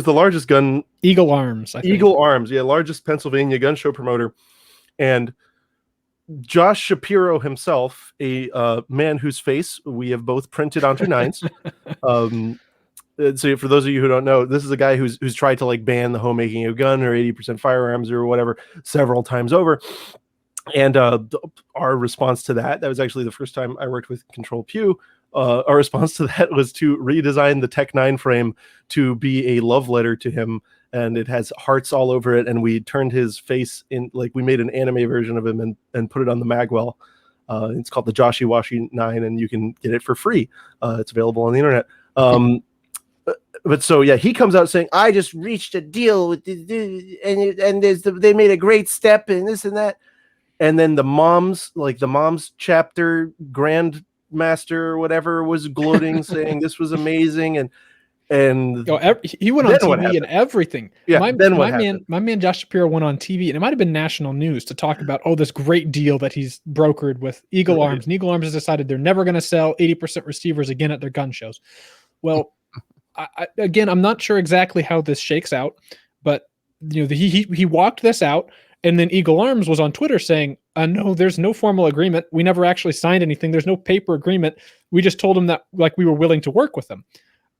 the largest gun, Eagle Arms. Eagle Arms, largest Pennsylvania gun show promoter, and Josh Shapiro himself, a man whose face we have both printed onto nines. So for those of you who don't know, this is a guy who's tried to like ban the homemaking of a gun or 80% firearms or whatever several times over. And our response to that was actually the first time I worked with Control Pew. Our response to that was to redesign the Tech 9 frame to be a love letter to him. And it has hearts all over it. And we turned his face in, like we made an anime version of him and put it on the Magwell. It's called the Joshi Washi 9, and you can get it for free. It's available on the internet. But so, yeah, he comes out saying, I just reached a deal with and they made a great step and this and that. And then the mom's chapter grandmaster or whatever was gloating, saying this was amazing. And he went on TV and everything. Yeah, my man Josh Shapiro went on TV, and it might have been national news to talk about this great deal that he's brokered with Eagle Arms. And Eagle Arms has decided they're never going to sell 80% receivers again at their gun shows. Well, I'm not sure exactly how this shakes out, but he walked this out, and then Eagle Arms was on Twitter saying, "No, there's no formal agreement. We never actually signed anything. There's no paper agreement. We just told them that like we were willing to work with them."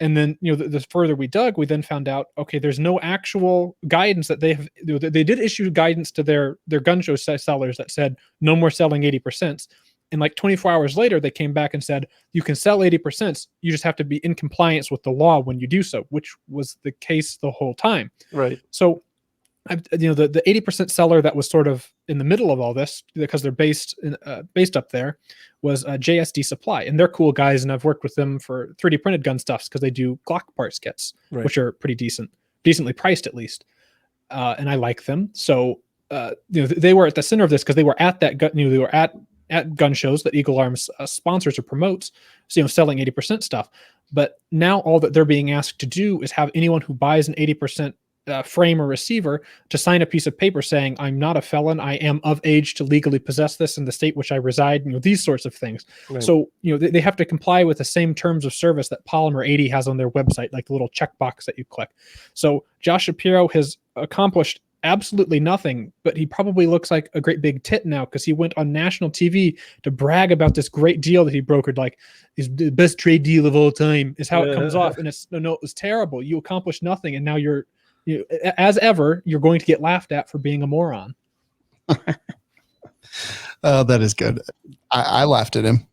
And then, the further we dug, we then found out, okay, there's no actual guidance that they have. They did issue guidance to their gun show sellers that said no more selling 80%. And like 24 hours later, they came back and said, you can sell 80%. You just have to be in compliance with the law when you do so, which was the case the whole time. Right. So the 80% seller that was sort of in the middle of all this, because they're based up there, was JSD Supply, and they're cool guys, and I've worked with them for 3D printed gun stuffs because they do Glock parts kits, which are pretty decently priced at least, and I like them. So they were at the center of this because they were at that they were at gun shows that Eagle Arms sponsors or promotes, so selling 80% stuff. But now all that they're being asked to do is have anyone who buys an 80% frame or receiver to sign a piece of paper saying, I'm not a felon, I am of age to legally possess this in the state which I reside, these sorts of things. Right. So they have to comply with the same terms of service that Polymer 80 has on their website, like the little checkbox that you click. So Josh Shapiro has accomplished absolutely nothing, but he probably looks like a great big tit now because he went on national TV to brag about this great deal that he brokered, like is the best trade deal of all time, is how it comes off. And it was terrible. You accomplished nothing, and now you're as ever, you're going to get laughed at for being a moron. That is good. I laughed at him.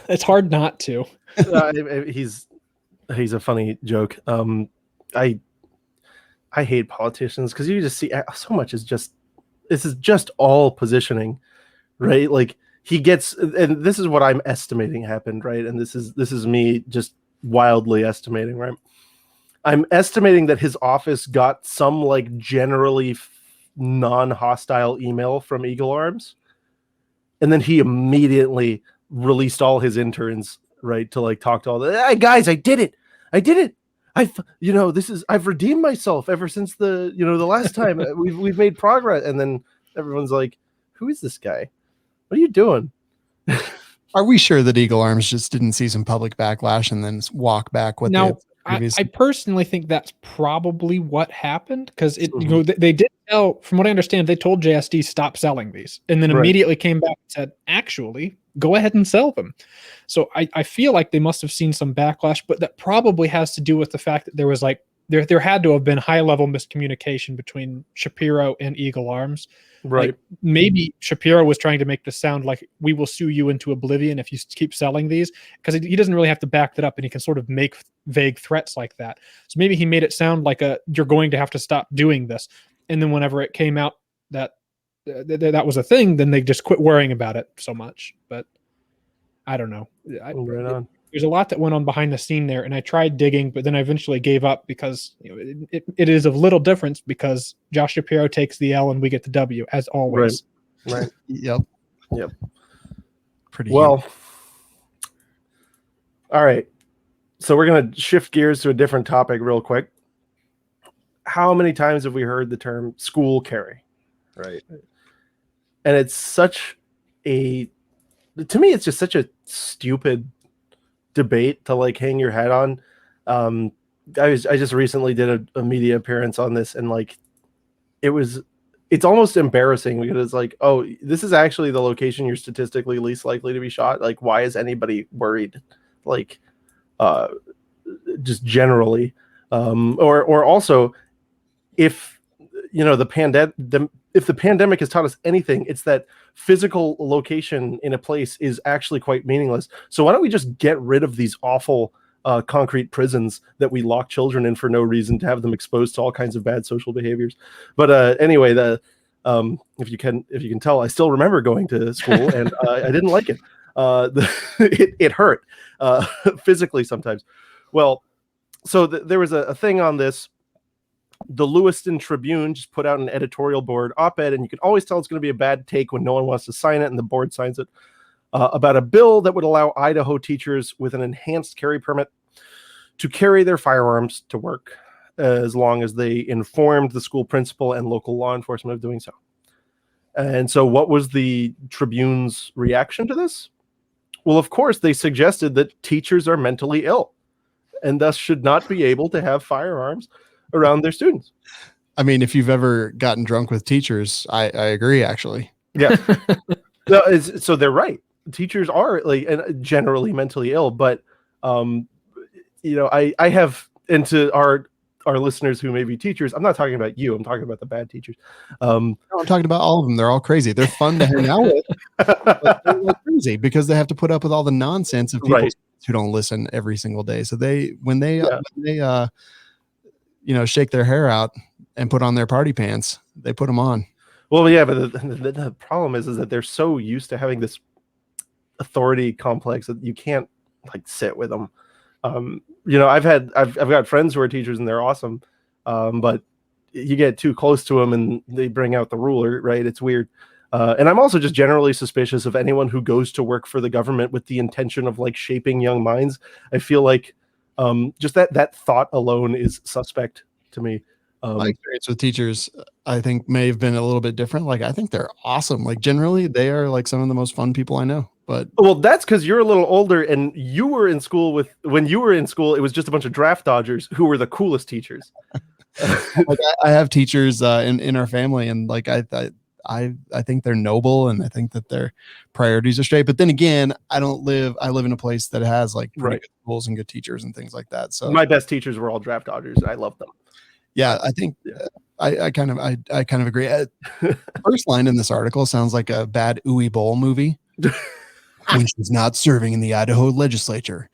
It's hard not to. He's a funny joke. I hate politicians because you just see so much this is just all positioning, right? Like he gets, and this is what I'm estimating happened, right? And this is me just wildly estimating, right? I'm estimating that his office got some like generally non-hostile email from Eagle Arms, and then he immediately released all his interns, right, to like talk to all the hey guys, I did it. I've redeemed myself ever since the last time we've made progress. And then everyone's like, who is this guy? What are you doing? Are we sure that Eagle Arms just didn't see some public backlash and then walk back what now? I personally think that's probably what happened because they did tell, from what I understand, they told JSD stop selling these, and then immediately came back and said, actually, go ahead and sell them. So I feel like they must have seen some backlash, but that probably has to do with the fact that there was there had to have been high level miscommunication between Shapiro and Eagle Arms. Right. Like maybe Shapiro was trying to make this sound like we will sue you into oblivion if you keep selling these, because he doesn't really have to back that up, and he can sort of make vague threats like that. So maybe he made it sound like you're going to have to stop doing this. And then whenever it came out that that was a thing, then they just quit worrying about it so much. But I don't know. There's a lot that went on behind the scene there, and I tried digging, but then I eventually gave up because it is of little difference because Josh Shapiro takes the L and we get the W as always. Right. Yep. Pretty well. Huge. All right. So we're going to shift gears to a different topic real quick. How many times have we heard the term school carry? Right. And it's to me, it's just such a stupid debate to like hang your hat on. I just recently did a media appearance on this, and like it's almost embarrassing because it's like, oh, this is actually the location you're statistically least likely to be shot. Like, why is anybody worried? Like, just generally, or also, if if the pandemic has taught us anything, it's that physical location in a place is actually quite meaningless. So why don't we just get rid of these awful concrete prisons that we lock children in for no reason to have them exposed to all kinds of bad social behaviors? But anyway, if you can tell, I still remember going to school and I didn't like it. It hurt physically sometimes. Well, so there was a thing on this. The Lewiston Tribune just put out an editorial board op-ed, and you can always tell it's going to be a bad take when no one wants to sign it and the board signs it, about a bill that would allow Idaho teachers with an enhanced carry permit to carry their firearms to work as long as they informed the school principal and local law enforcement of doing so. And so what was the Tribune's reaction to this? Well, of course, they suggested that teachers are mentally ill and thus should not be able to have firearms around their students. I mean, if you've ever gotten drunk with teachers, I agree, actually. Yeah. So they're right. Teachers are generally mentally ill, but I have, and to our listeners who may be teachers, I'm not talking about you. I'm talking about the bad teachers. No, I'm talking about all of them. They're all crazy. They're fun to hang out with, but they're crazy because they have to put up with all the nonsense of people who don't listen every single day. So when they shake their hair out, and put on their party pants, they put them on. Well, yeah, but the problem is that they're so used to having this authority complex that you can't like sit with them. I've got friends who are teachers and they're awesome, but you get too close to them and they bring out the ruler, right? It's weird. And I'm also just generally suspicious of anyone who goes to work for the government with the intention of like shaping young minds. I feel like just that thought alone is suspect to me. My experience with teachers, I think, may have been a little bit different. Like, I think they're awesome. Like, generally, they are like some of the most fun people I know. But well, that's because you're a little older, and you were in school when you were in school, it was just a bunch of draft dodgers who were the coolest teachers. Like, I have teachers in our family, and like I think they're noble, and I think that their priorities are straight. But then again, I live in a place that has like pretty good schools and good teachers and things like that. So my best teachers were all draft dodgers. I love them. Yeah, I think I kind of agree. First line in this article sounds like a bad Uwe Boll movie. When she's not serving in the Idaho legislature,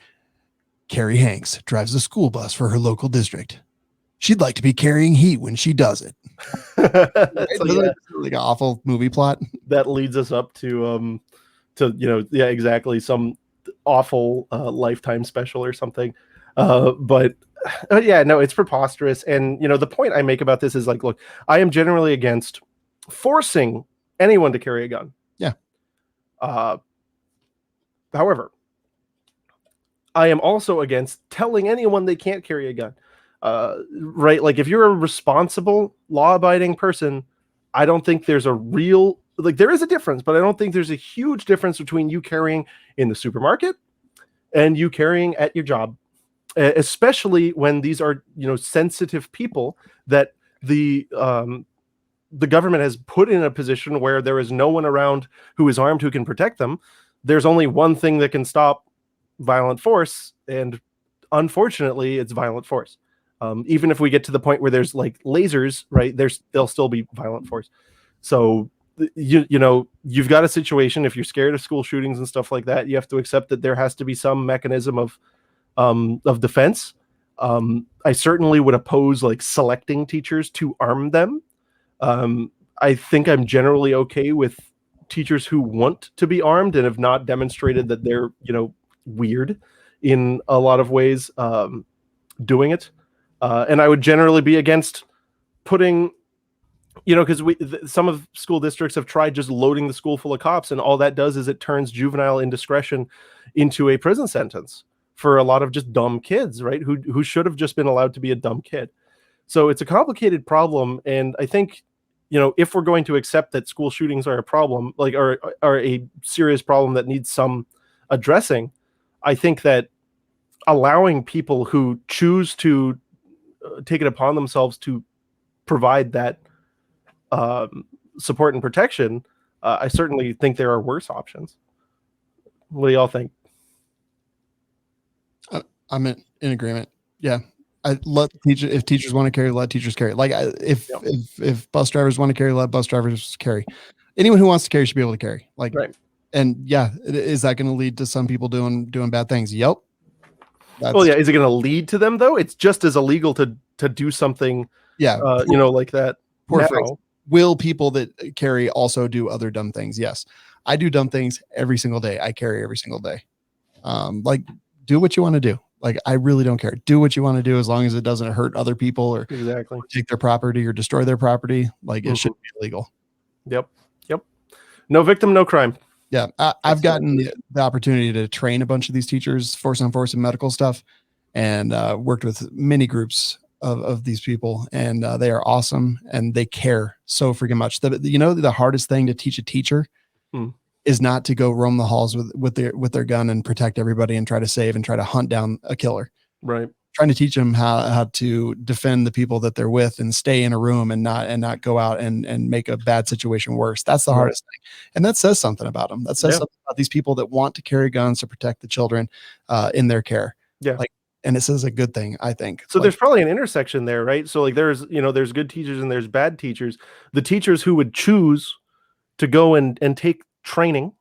Carrie Hanks drives a school bus for her local district. She'd like to be carrying heat when she does it. That's like an awful movie plot. That leads us up to exactly, some awful Lifetime special or something. But yeah, no, it's preposterous. And the point I make about this is like, look, I am generally against forcing anyone to carry a gun. Yeah. However, I am also against telling anyone they can't carry a gun. Right? Like, if you're a responsible, law-abiding person, I don't think there's a real, like, there is a difference, but I don't think there's a huge difference between you carrying in the supermarket and you carrying at your job, especially when these are, sensitive people that the government has put in a position where there is no one around who is armed who can protect them. There's only one thing that can stop violent force, and unfortunately, it's violent force. Even if we get to the point where there's like lasers, right? There'll still be violent force. So you've got a situation. If you're scared of school shootings and stuff like that, you have to accept that there has to be some mechanism of defense. I certainly would oppose like selecting teachers to arm them. I think I'm generally okay with teachers who want to be armed and have not demonstrated that they're weird in a lot of ways doing it. And I would generally be against putting, because some of school districts have tried just loading the school full of cops, and all that does is it turns juvenile indiscretion into a prison sentence for a lot of just dumb kids, right? Who should have just been allowed to be a dumb kid. So it's a complicated problem, and I think, if we're going to accept that school shootings are a problem, like are a serious problem that needs some addressing, I think that allowing people who choose to take it upon themselves to provide that support and protection, I certainly think there are worse options. What do y'all think? I'm in agreement. Yeah. If teachers want to carry, let teachers carry. Like, if bus drivers want to carry, let bus drivers carry. Anyone who wants to carry should be able to carry. Like, right. And yeah, is that going to lead to some people doing bad things? Yep. Well, yeah. Is it going to lead to them though? It's just as illegal to do something. Yeah. Like that. Will people that carry also do other dumb things? Yes. I do dumb things every single day. I carry every single day. Like, do what you want to do. Like, I really don't care. Do what you want to do as long as it doesn't hurt other people or take their property or destroy their property. Like, it should be illegal. Yep. No victim, no crime. Yeah. I've gotten the opportunity to train a bunch of these teachers, force on force and medical stuff, and worked with many groups of these people, and they are awesome, and they care so freaking much. The hardest thing to teach a teacher is not to go roam the halls with their gun and protect everybody and try to save and try to hunt down a killer. Right. Trying to teach them how to defend the people that they're with and stay in a room and not go out and make a bad situation worse. That's the hardest thing. And that says something about them. That says something about these people that want to carry guns to protect the children in their care. Yeah. And it says a good thing, I think. So there's probably an intersection there, right? So like there's good teachers and there's bad teachers. The teachers who would choose to go and take training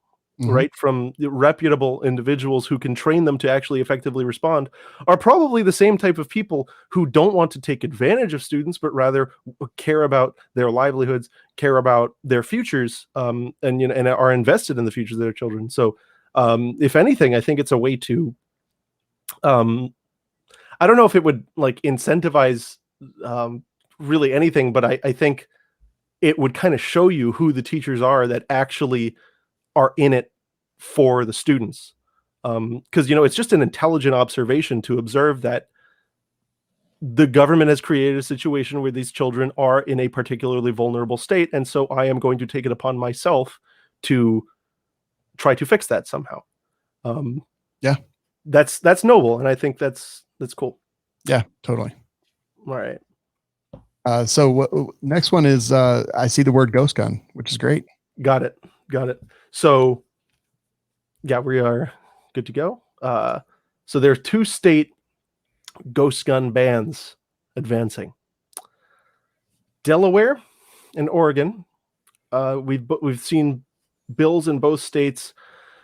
right, from reputable individuals who can train them to actually effectively respond, are probably the same type of people who don't want to take advantage of students, but rather care about their livelihoods, care about their futures, and are invested in the futures of their children. So, if anything, I think it's a way to, I don't know if it would like incentivize really anything, but I think it would kind of show you who the teachers are that actually are in it for the students. Because, it's just an intelligent observation to observe that the government has created a situation where these children are in a particularly vulnerable state. And so I am going to take it upon myself to try to fix that somehow. Yeah. That's noble. And I think that's cool. Yeah, totally. All right. So next one is, I see the word ghost gun, which is great. Got it. So yeah, we are good to go. So there are 2 state ghost gun bans advancing. Delaware and Oregon. We've seen bills in both states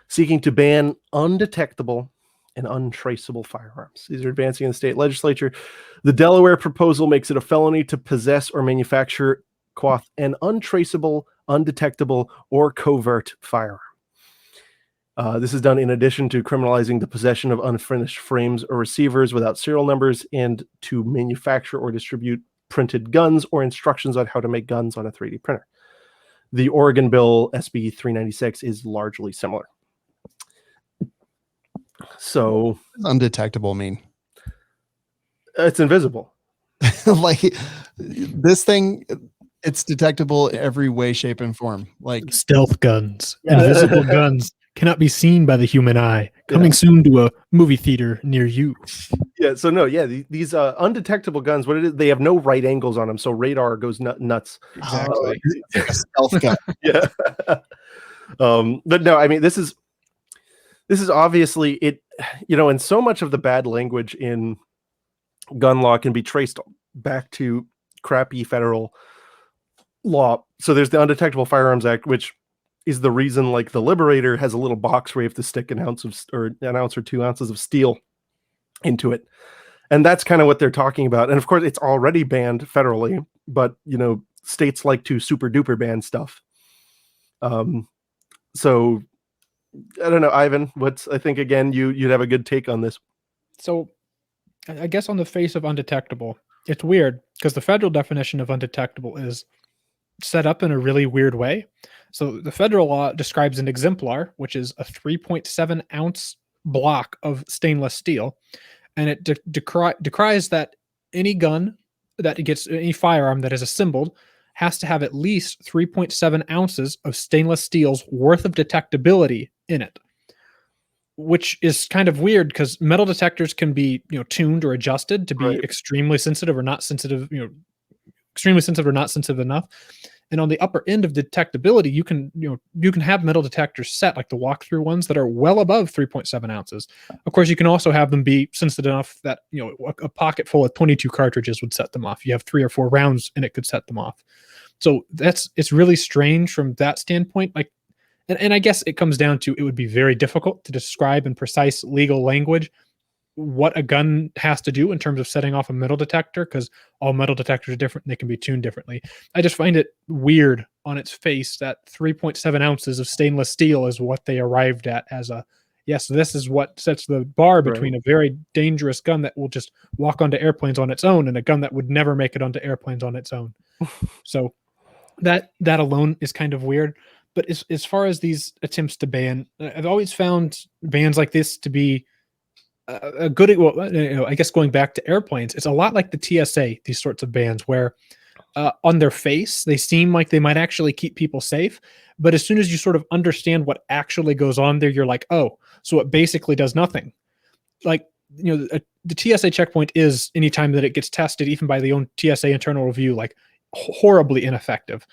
seeking to ban undetectable and untraceable firearms. These are advancing in the state legislature. The Delaware proposal makes it a felony to possess or manufacture, quoth, an untraceable, undetectable, or covert firearm. This is done in addition to criminalizing the possession of unfinished frames or receivers without serial numbers, and to manufacture or distribute printed guns or instructions on how to make guns on a 3D printer. The Oregon bill, SB 396, is largely similar. So, what does undetectable mean? It's invisible. Like this thing, it's detectable in every way, shape, and form. Like stealth guns, invisible guns cannot be seen by the human eye. Coming soon to a movie theater near you. Yeah. So no. Yeah. These undetectable guns. What it is? They have no right angles on them, so radar goes nuts. Exactly. It's like a stealth gun. Yeah. But no. I mean, this is obviously it. And so much of the bad language in gun law can be traced back to crappy federal law. So there's the Undetectable Firearms Act, which is the reason like the Liberator has a little box where you have to stick an ounce or 2 ounces of steel into it. And that's kind of what they're talking about. And of course it's already banned federally, but states like to super duper ban stuff. So I don't know, Ivan, I think again, you'd have a good take on this. So I guess on the face of undetectable, it's weird because the federal definition of undetectable is set up in a really weird way. So the federal law describes an exemplar, which is a 3.7 ounce block of stainless steel. And it decries that any gun that gets any firearm that is assembled has to have at least 3.7 ounces of stainless steel's worth of detectability in it, which is kind of weird because metal detectors can be, tuned or adjusted to be extremely sensitive or not sensitive, extremely sensitive or not sensitive enough. And on the upper end of detectability, you can have metal detectors set like the walkthrough ones that are well above 3.7 ounces. Of course, you can also have them be sensitive enough that, a pocket full of 22 cartridges would set them off. You have 3 or 4 rounds and it could set them off. So it's really strange from that standpoint. Like, and I guess it comes down to, it would be very difficult to describe in precise legal language what a gun has to do in terms of setting off a metal detector, because all metal detectors are different and they can be tuned differently. I just find it weird on its face that 3.7 ounces of stainless steel is what they arrived at as yes, this is what sets the bar between a very dangerous gun that will just walk onto airplanes on its own and a gun that would never make it onto airplanes on its own. So that alone is kind of weird. But as far as these attempts to ban, I've always found bans like this to be a good, I guess going back to airplanes, it's a lot like the TSA, these sorts of bans where on their face, they seem like they might actually keep people safe. But as soon as you sort of understand what actually goes on there, you're like, oh, so it basically does nothing. Like, the TSA checkpoint is, anytime that it gets tested, even by the own TSA internal review, like horribly ineffective.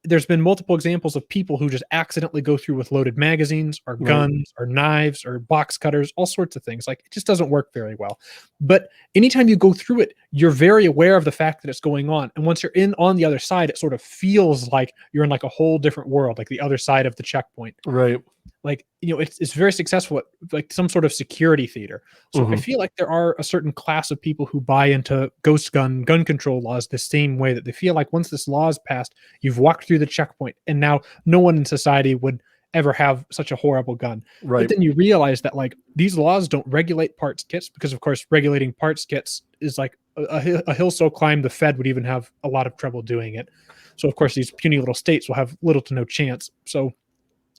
There's been multiple examples of people who just accidentally go through with loaded magazines or guns or knives or box cutters, all sorts of things. Like, it just doesn't work very well. But anytime you go through it, you're very aware of the fact that it's going on. And once you're on the other side, it sort of feels like you're in like a whole different world, like the other side of the checkpoint. Right. like, it's very successful at like some sort of security theater. So I feel like there are a certain class of people who buy into ghost gun control laws the same way, that they feel like once this law is passed, you've walked through the checkpoint and now no one in society would ever have such a horrible gun. Right. But then you realize that like these laws don't regulate parts kits, because of course regulating parts kits is like a hill so climbed the Fed would even have a lot of trouble doing it. So of course these puny little states will have little to no chance. So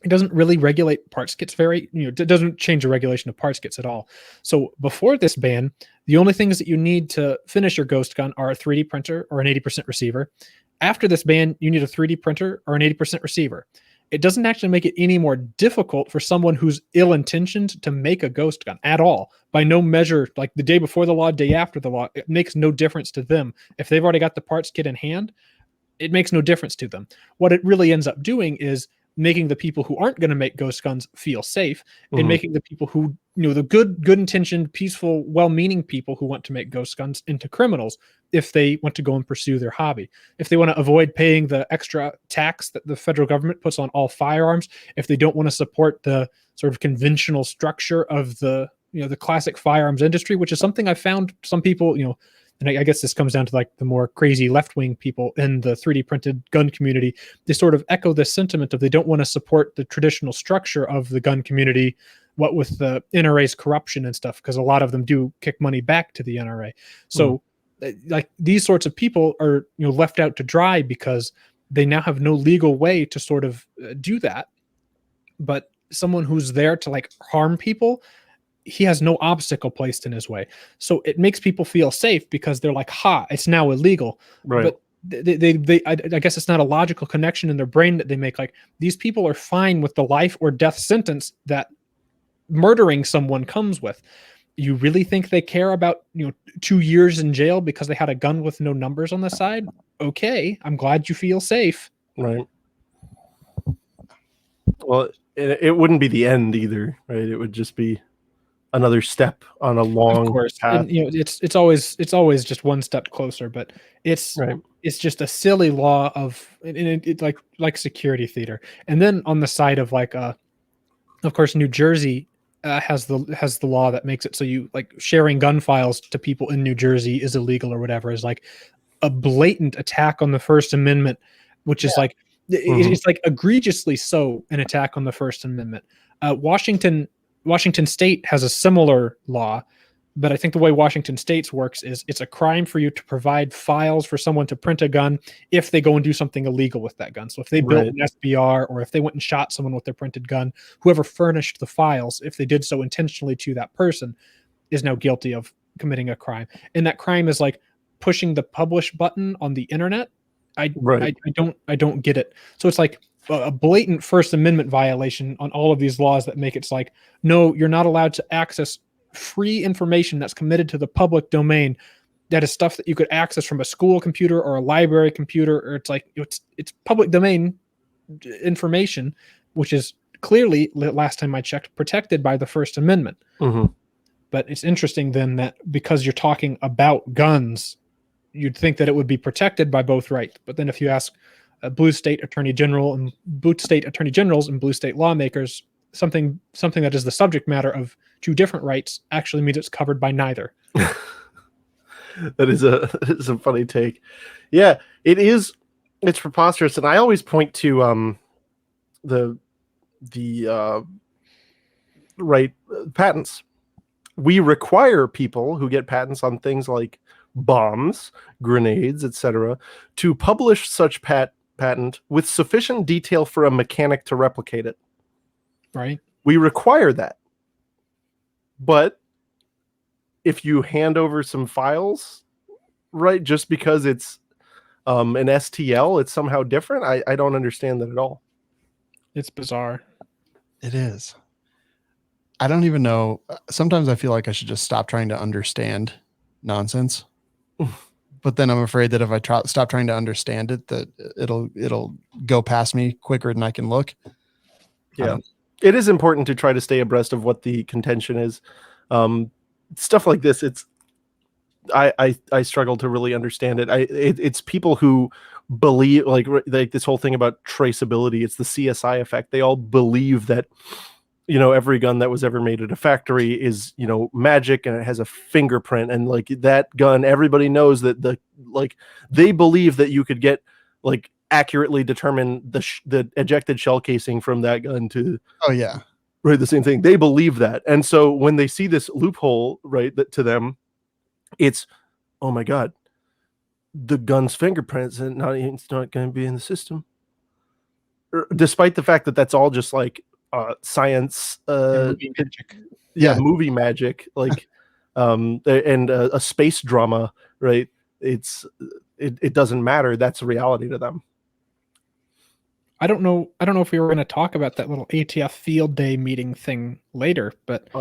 it doesn't really regulate parts kits it doesn't change the regulation of parts kits at all. So before this ban, the only things that you need to finish your ghost gun are a 3D printer or an 80% receiver. After this ban, you need a 3D printer or an 80% receiver. It doesn't actually make it any more difficult for someone who's ill-intentioned to make a ghost gun at all. By no measure, like the day before the law, day after the law, it makes no difference to them. If they've already got the parts kit in hand, it makes no difference to them. What it really ends up doing is making the people who aren't going to make ghost guns feel safe, and making the people who, the good-intentioned, peaceful, well-meaning people who want to make ghost guns into criminals if they want to go and pursue their hobby. If they want to avoid paying the extra tax that the federal government puts on all firearms, if they don't want to support the sort of conventional structure of the classic firearms industry, which is something I found some people, and I guess this comes down to like the more crazy left-wing people in the 3D printed gun community. They sort of echo this sentiment of they don't want to support the traditional structure of the gun community, what with the NRA's corruption and stuff, because a lot of them do kick money back to the NRA. So like these sorts of people are left out to dry because they now have no legal way to sort of do that. But someone who's there to like harm people, he has no obstacle placed in his way. So it makes people feel safe because they're like, it's now illegal. Right. But I guess it's not a logical connection in their brain that they make. Like, these people are fine with the life or death sentence that murdering someone comes with. You really think they care about 2 years in jail because they had a gun with no numbers on the side? Okay, I'm glad you feel safe. Right. Well, it wouldn't be the end either, right? It would just be another step on a long path. And, it's always just one step closer, but it's just a silly law of it like security theater. And then on the side of like of course New Jersey has the law that makes it so you like sharing gun files to people in New Jersey is illegal or whatever, is like a blatant attack on the First Amendment, which is like it's like egregiously so an attack on the First Amendment. Washington State has a similar law, but I think the way Washington State's works is it's a crime for you to provide files for someone to print a gun if they go and do something illegal with that gun. So if they built an SBR, or if they went and shot someone with their printed gun, whoever furnished the files, if they did so intentionally to that person, is now guilty of committing a crime. And that crime is like pushing the publish button on the internet. I don't get it. So it's like a blatant First Amendment violation on all of these laws that make it like, no, you're not allowed to access free information that's committed to the public domain. That is stuff that you could access from a school computer or a library computer, or it's like it's public domain information, which is clearly, last time I checked, protected by the First Amendment. But it's interesting then that because you're talking about guns, you'd think that it would be protected by both rights. But then if you ask blue state attorney generals and blue state lawmakers, something that is the subject matter of two different rights actually means it's covered by neither. That is a funny take. Yeah, it is. It's preposterous, and I always point to the patents. We require people who get patents on things like bombs, grenades, etc., to publish such patent with sufficient detail for a mechanic to replicate it. Right. We require that. But if you hand over some files, right, just because it's an STL, it's somehow different. I don't understand that at all. It's bizarre. It is. I don't even know. Sometimes I feel like I should just stop trying to understand nonsense. But then I'm afraid that if I stop trying to understand it, that it'll go past me quicker than I can look. Yeah. It is important to try to stay abreast of what the contention is. Stuff like this, I struggle to really understand it. It's people who believe like this whole thing about traceability. It's the CSI effect. They all believe that, you know, every gun that was ever made at a factory is, you know, magic and it has a fingerprint, and like that gun, everybody knows that they believe that you could get like accurately determine the ejected shell casing from that gun to right the same thing. They believe that, and so when they see this loophole, right, that to them, it's, oh my god, the gun's fingerprints and it's not going to be in the system, despite the fact that that's all just like science, movie magic. Movie magic, like and a space drama, right? It doesn't matter. That's reality to them. I don't know if we were going to talk about that little ATF field day meeting thing later, but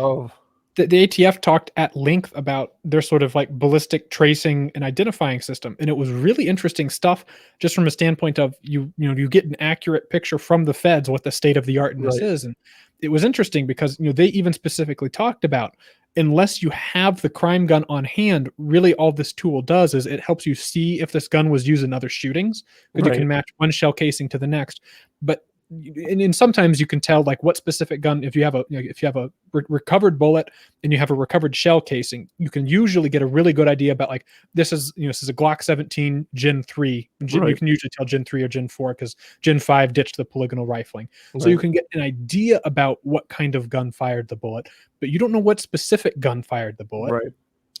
the ATF talked at length about their sort of like ballistic tracing and identifying system, and it was really interesting stuff. Just from a standpoint of you get an accurate picture from the feds what the state of the art in this is, and it was interesting because they even specifically talked about, unless you have the crime gun on hand, really all this tool does is it helps you see if this gun was used in other shootings, because you can match one shell casing to the next. But and sometimes you can tell like what specific gun, if you have a recovered bullet and you have a recovered shell casing, you can usually get a really good idea about like this is a Glock 17 Gen 3. You can usually tell Gen 3 or Gen 4 because Gen 5 ditched the polygonal rifling. So you can get an idea about what kind of gun fired the bullet, but you don't know what specific gun fired the bullet. Right.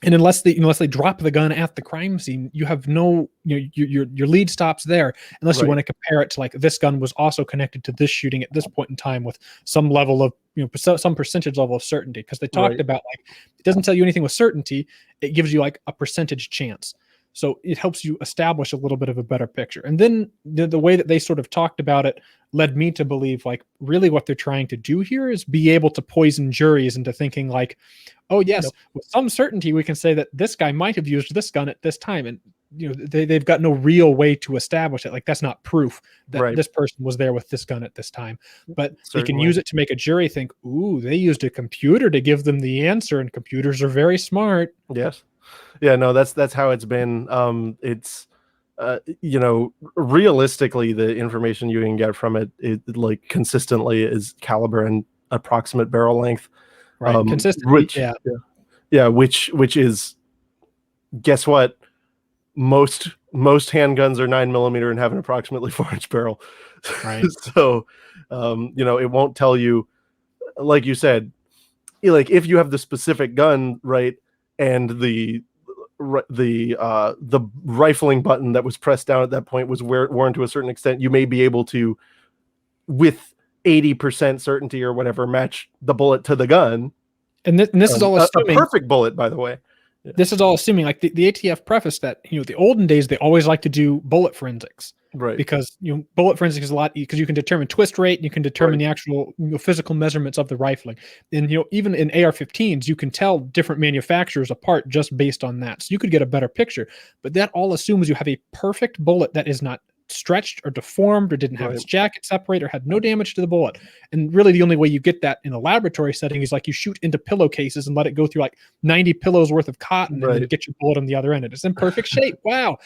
And unless they drop the gun at the crime scene, you have no, your lead stops there, unless you want to compare it to like this gun was also connected to this shooting at this point in time with some level of, some percentage level of certainty. Because they talked about like, it doesn't tell you anything with certainty. It gives you like a percentage chance. So it helps you establish a little bit of a better picture. And then the way that they sort of talked about it led me to believe like really what they're trying to do here is be able to poison juries into thinking like, oh yes, with some certainty we can say that this guy might have used this gun at this time. And they've got no real way to establish it. Like that's not proof that this person was there with this gun at this time. But they can use it to make a jury think, ooh, they used a computer to give them the answer, and computers are very smart. Yes. Yeah, no, that's how it's been. It's realistically, the information you can get from it like consistently is caliber and approximate barrel length. Right. Consistently. Which is, guess what? Most handguns are 9mm and have an approximately 4-inch barrel. Right. So, it won't tell you, like you said, like if you have the specific gun, right, and the rifling button that was pressed down at that point was worn to a certain extent, you may be able to, with 80% certainty or whatever, match the bullet to the gun. And this is all assuming a perfect bullet, by the way. Yeah. This is all assuming, like the ATF preface that, the olden days, they always like to do bullet forensics. Right. Because, bullet forensics is a lot, because you can determine twist rate and you can determine the actual physical measurements of the rifling. And, even in AR-15s, you can tell different manufacturers apart just based on that. So you could get a better picture. But that all assumes you have a perfect bullet that is not stretched or deformed or didn't have its jacket separate or had no damage to the bullet. And really the only way you get that in a laboratory setting is like you shoot into pillowcases and let it go through like 90 pillows worth of cotton and then get your bullet on the other end. It's in perfect shape. Wow.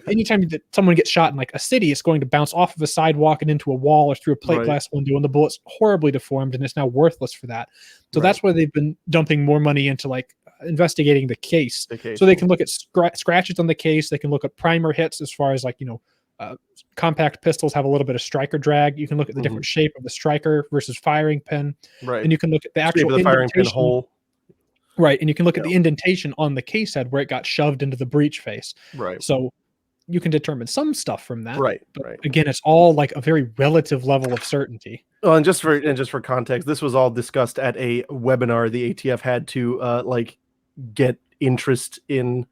Anytime that someone gets shot in like a city, it's going to bounce off of a sidewalk and into a wall or through a plate glass window, and the bullet's horribly deformed and it's now worthless for that. So that's why they've been dumping more money into like investigating the case. So they can look at scratches on the case. They can look at primer hits as far as like, compact pistols have a little bit of striker drag. You can look at the different shape of the striker versus firing pin. Right. And you can look at the actual firing pin hole. Right. And you can look at the indentation on the case head where it got shoved into the breech face. Right. So you can determine some stuff from that. Right. But again, it's all like a very relative level of certainty. Well, and just for context, this was all discussed at a webinar the ATF had to get interest in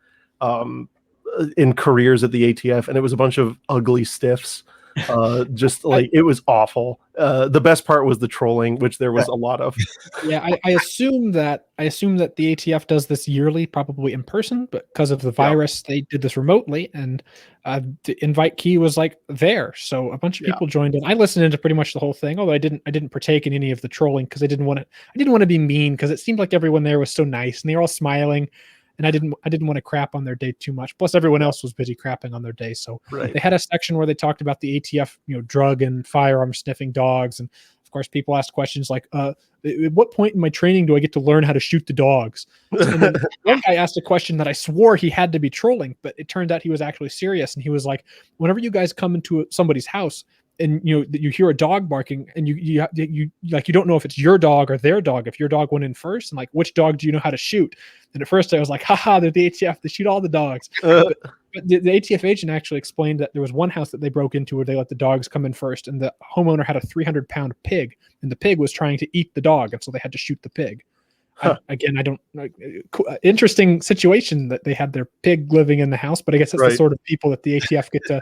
careers at the ATF, and it was a bunch of ugly stiffs. Just like it was awful. The best part was the trolling, which there was a lot of. Yeah, I assume that the ATF does this yearly, probably in person, but because of the virus, they did this remotely, and the invite key was like there, so a bunch of people joined in. I listened into pretty much the whole thing, although I didn't partake in any of the trolling because I didn't want to be mean, because it seemed like everyone there was so nice and they were all smiling. and I didn't want to crap on their day too much. Plus, everyone else was busy crapping on their day, so they had a section where they talked about the ATF, drug and firearm sniffing dogs, and of course, people asked questions like, "At what point in my training do I get to learn how to shoot the dogs?" And then one guy asked a question that I swore he had to be trolling, but it turned out he was actually serious, and he was like, "Whenever you guys come into somebody's house, and you hear a dog barking, and you don't know if it's your dog or their dog, if your dog went in first, and like which dog do you know how to shoot?" And at first I was like, haha, they're the ATF, they shoot all the dogs. But the ATF agent actually explained that there was one house that they broke into where they let the dogs come in first, and the homeowner had a 300-pound pig, and the pig was trying to eat the dog, and so they had to shoot the pig. Interesting situation that they had their pig living in the house, but I guess it's the sort of people that the ATF get to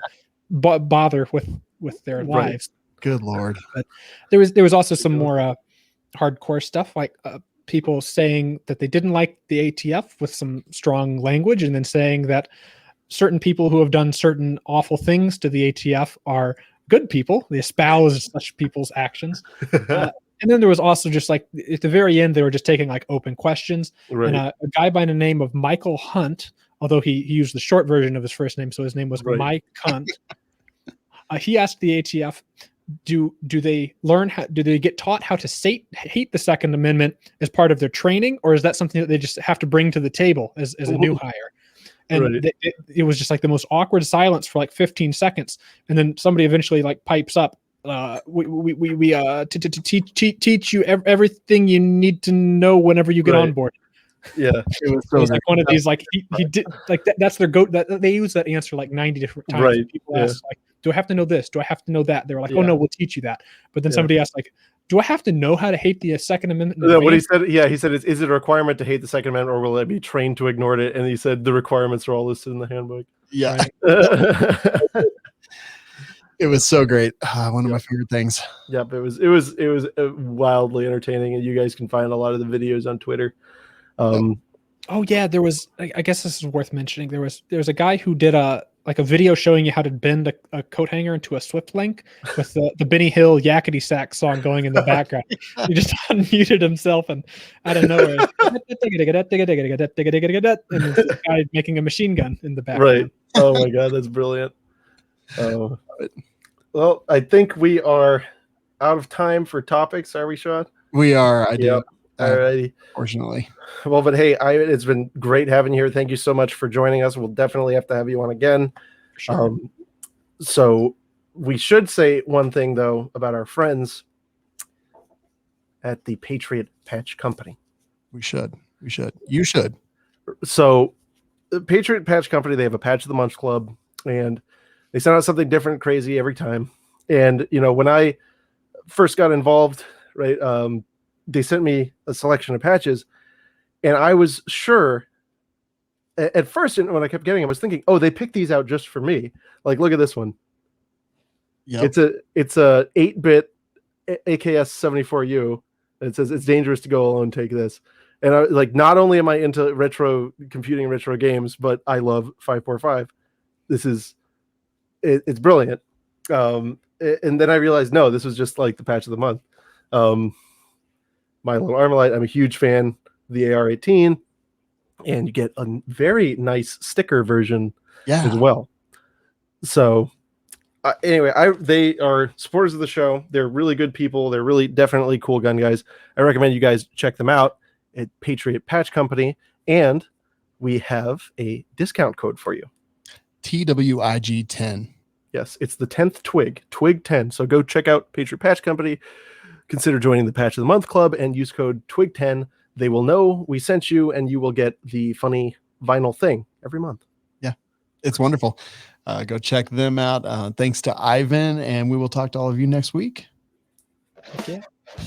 bother with their lives. Good Lord. But there was also some more hardcore stuff, like people saying that they didn't like the ATF with some strong language, and then saying that certain people who have done certain awful things to the ATF are good people. They espouse such people's actions. And then there was also just like at the very end, they were just taking like open questions. And a guy by the name of Michael Hunt, although he used the short version of his first name, so his name was Mike Hunt. He asked the ATF, do they get taught how to hate the Second Amendment as part of their training, or is that something that they just have to bring to the table as a new hire? And it was just like the most awkward silence for like 15 seconds, and then somebody eventually like pipes up, we teach you everything you need to know whenever you get on board. Yeah, it was like one of these, like he did like that's their go. That they use that answer like 90 different times. People ask like, do I have to know this? Do I have to know that? They were like, oh no, we'll teach you that. But then somebody asked like, do I have to know how to hate the Second Amendment? What he said, he said, is it a requirement to hate the Second Amendment, or will I be trained to ignore it? And he said the requirements are all listed in the handbook. Yeah. It was so great. One of my favorite things. Yep. It was wildly entertaining, and you guys can find a lot of the videos on Twitter. Oh yeah, there was. I guess this is worth mentioning. There was a guy who did a video showing you how to bend a coat hanger into a Swift link with the Benny Hill Yakety Sax song going in the background. He just unmuted himself, and out of nowhere, and this guy making a machine gun in the background. Right. Oh my God, that's brilliant. Oh, well, I think we are out of time for topics. Are we, Sean? We are. I do. Yep. Alrighty. Fortunately. Well, but hey, it's been great having you here. Thank you so much for joining us. We'll definitely have to have you on again. Sure. So we should say one thing though about our friends at the Patriot Patch Company. We should. You should. So the Patriot Patch Company, they have a Patch of the Month club, and they send out something different, crazy every time. And when I first got involved, right, they sent me a selection of patches, and I was sure at first, when I kept getting them, I was thinking, oh, they picked these out just for me. Like, look at this one. Yeah, it's a 8-bit AKS 74U. It says it's dangerous to go alone. Take this. And I like, not only am I into retro computing and retro games, but I love 545. This is it's brilliant. And then I realized, no, this was just like the patch of the month. My Little Armalite, I'm a huge fan of the AR-18, and you get a very nice sticker version as well. So anyway, they are supporters of the show. They're really good people. They're really definitely cool gun guys. I recommend you guys check them out at Patriot Patch Company, and we have a discount code for you. TWIG 10. Yes, it's the 10th Twig 10. So go check out Patriot Patch Company. Consider joining the Patch of the Month Club and use code TWIG10. They will know we sent you, and you will get the funny vinyl thing every month. Yeah, it's wonderful. Go check them out. Thanks to Ivan, and we will talk to all of you next week. Yeah.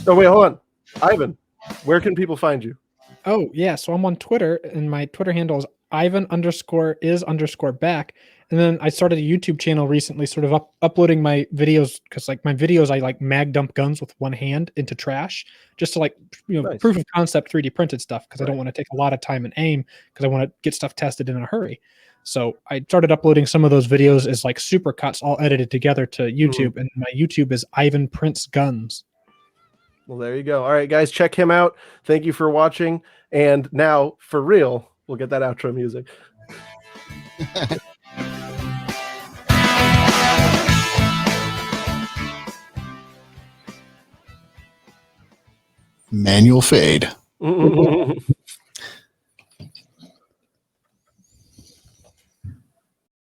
Oh, wait, hold on. Ivan, where can people find you? Oh, yeah. So I'm on Twitter, and my Twitter handle is Ivan_is_back. And then I started a YouTube channel recently, sort of uploading my videos, because like my videos, I like mag dump guns with one hand into trash, just to like, Nice. proof of concept 3D printed stuff, because I don't want to take a lot of time and aim, because I want to get stuff tested in a hurry. So I started uploading some of those videos as like super cuts, all edited together to YouTube, and my YouTube is Ivan Prints Guns. Well, there you go. All right, guys, check him out. Thank you for watching. And now, for real, We'll get that outro music. Manual fade.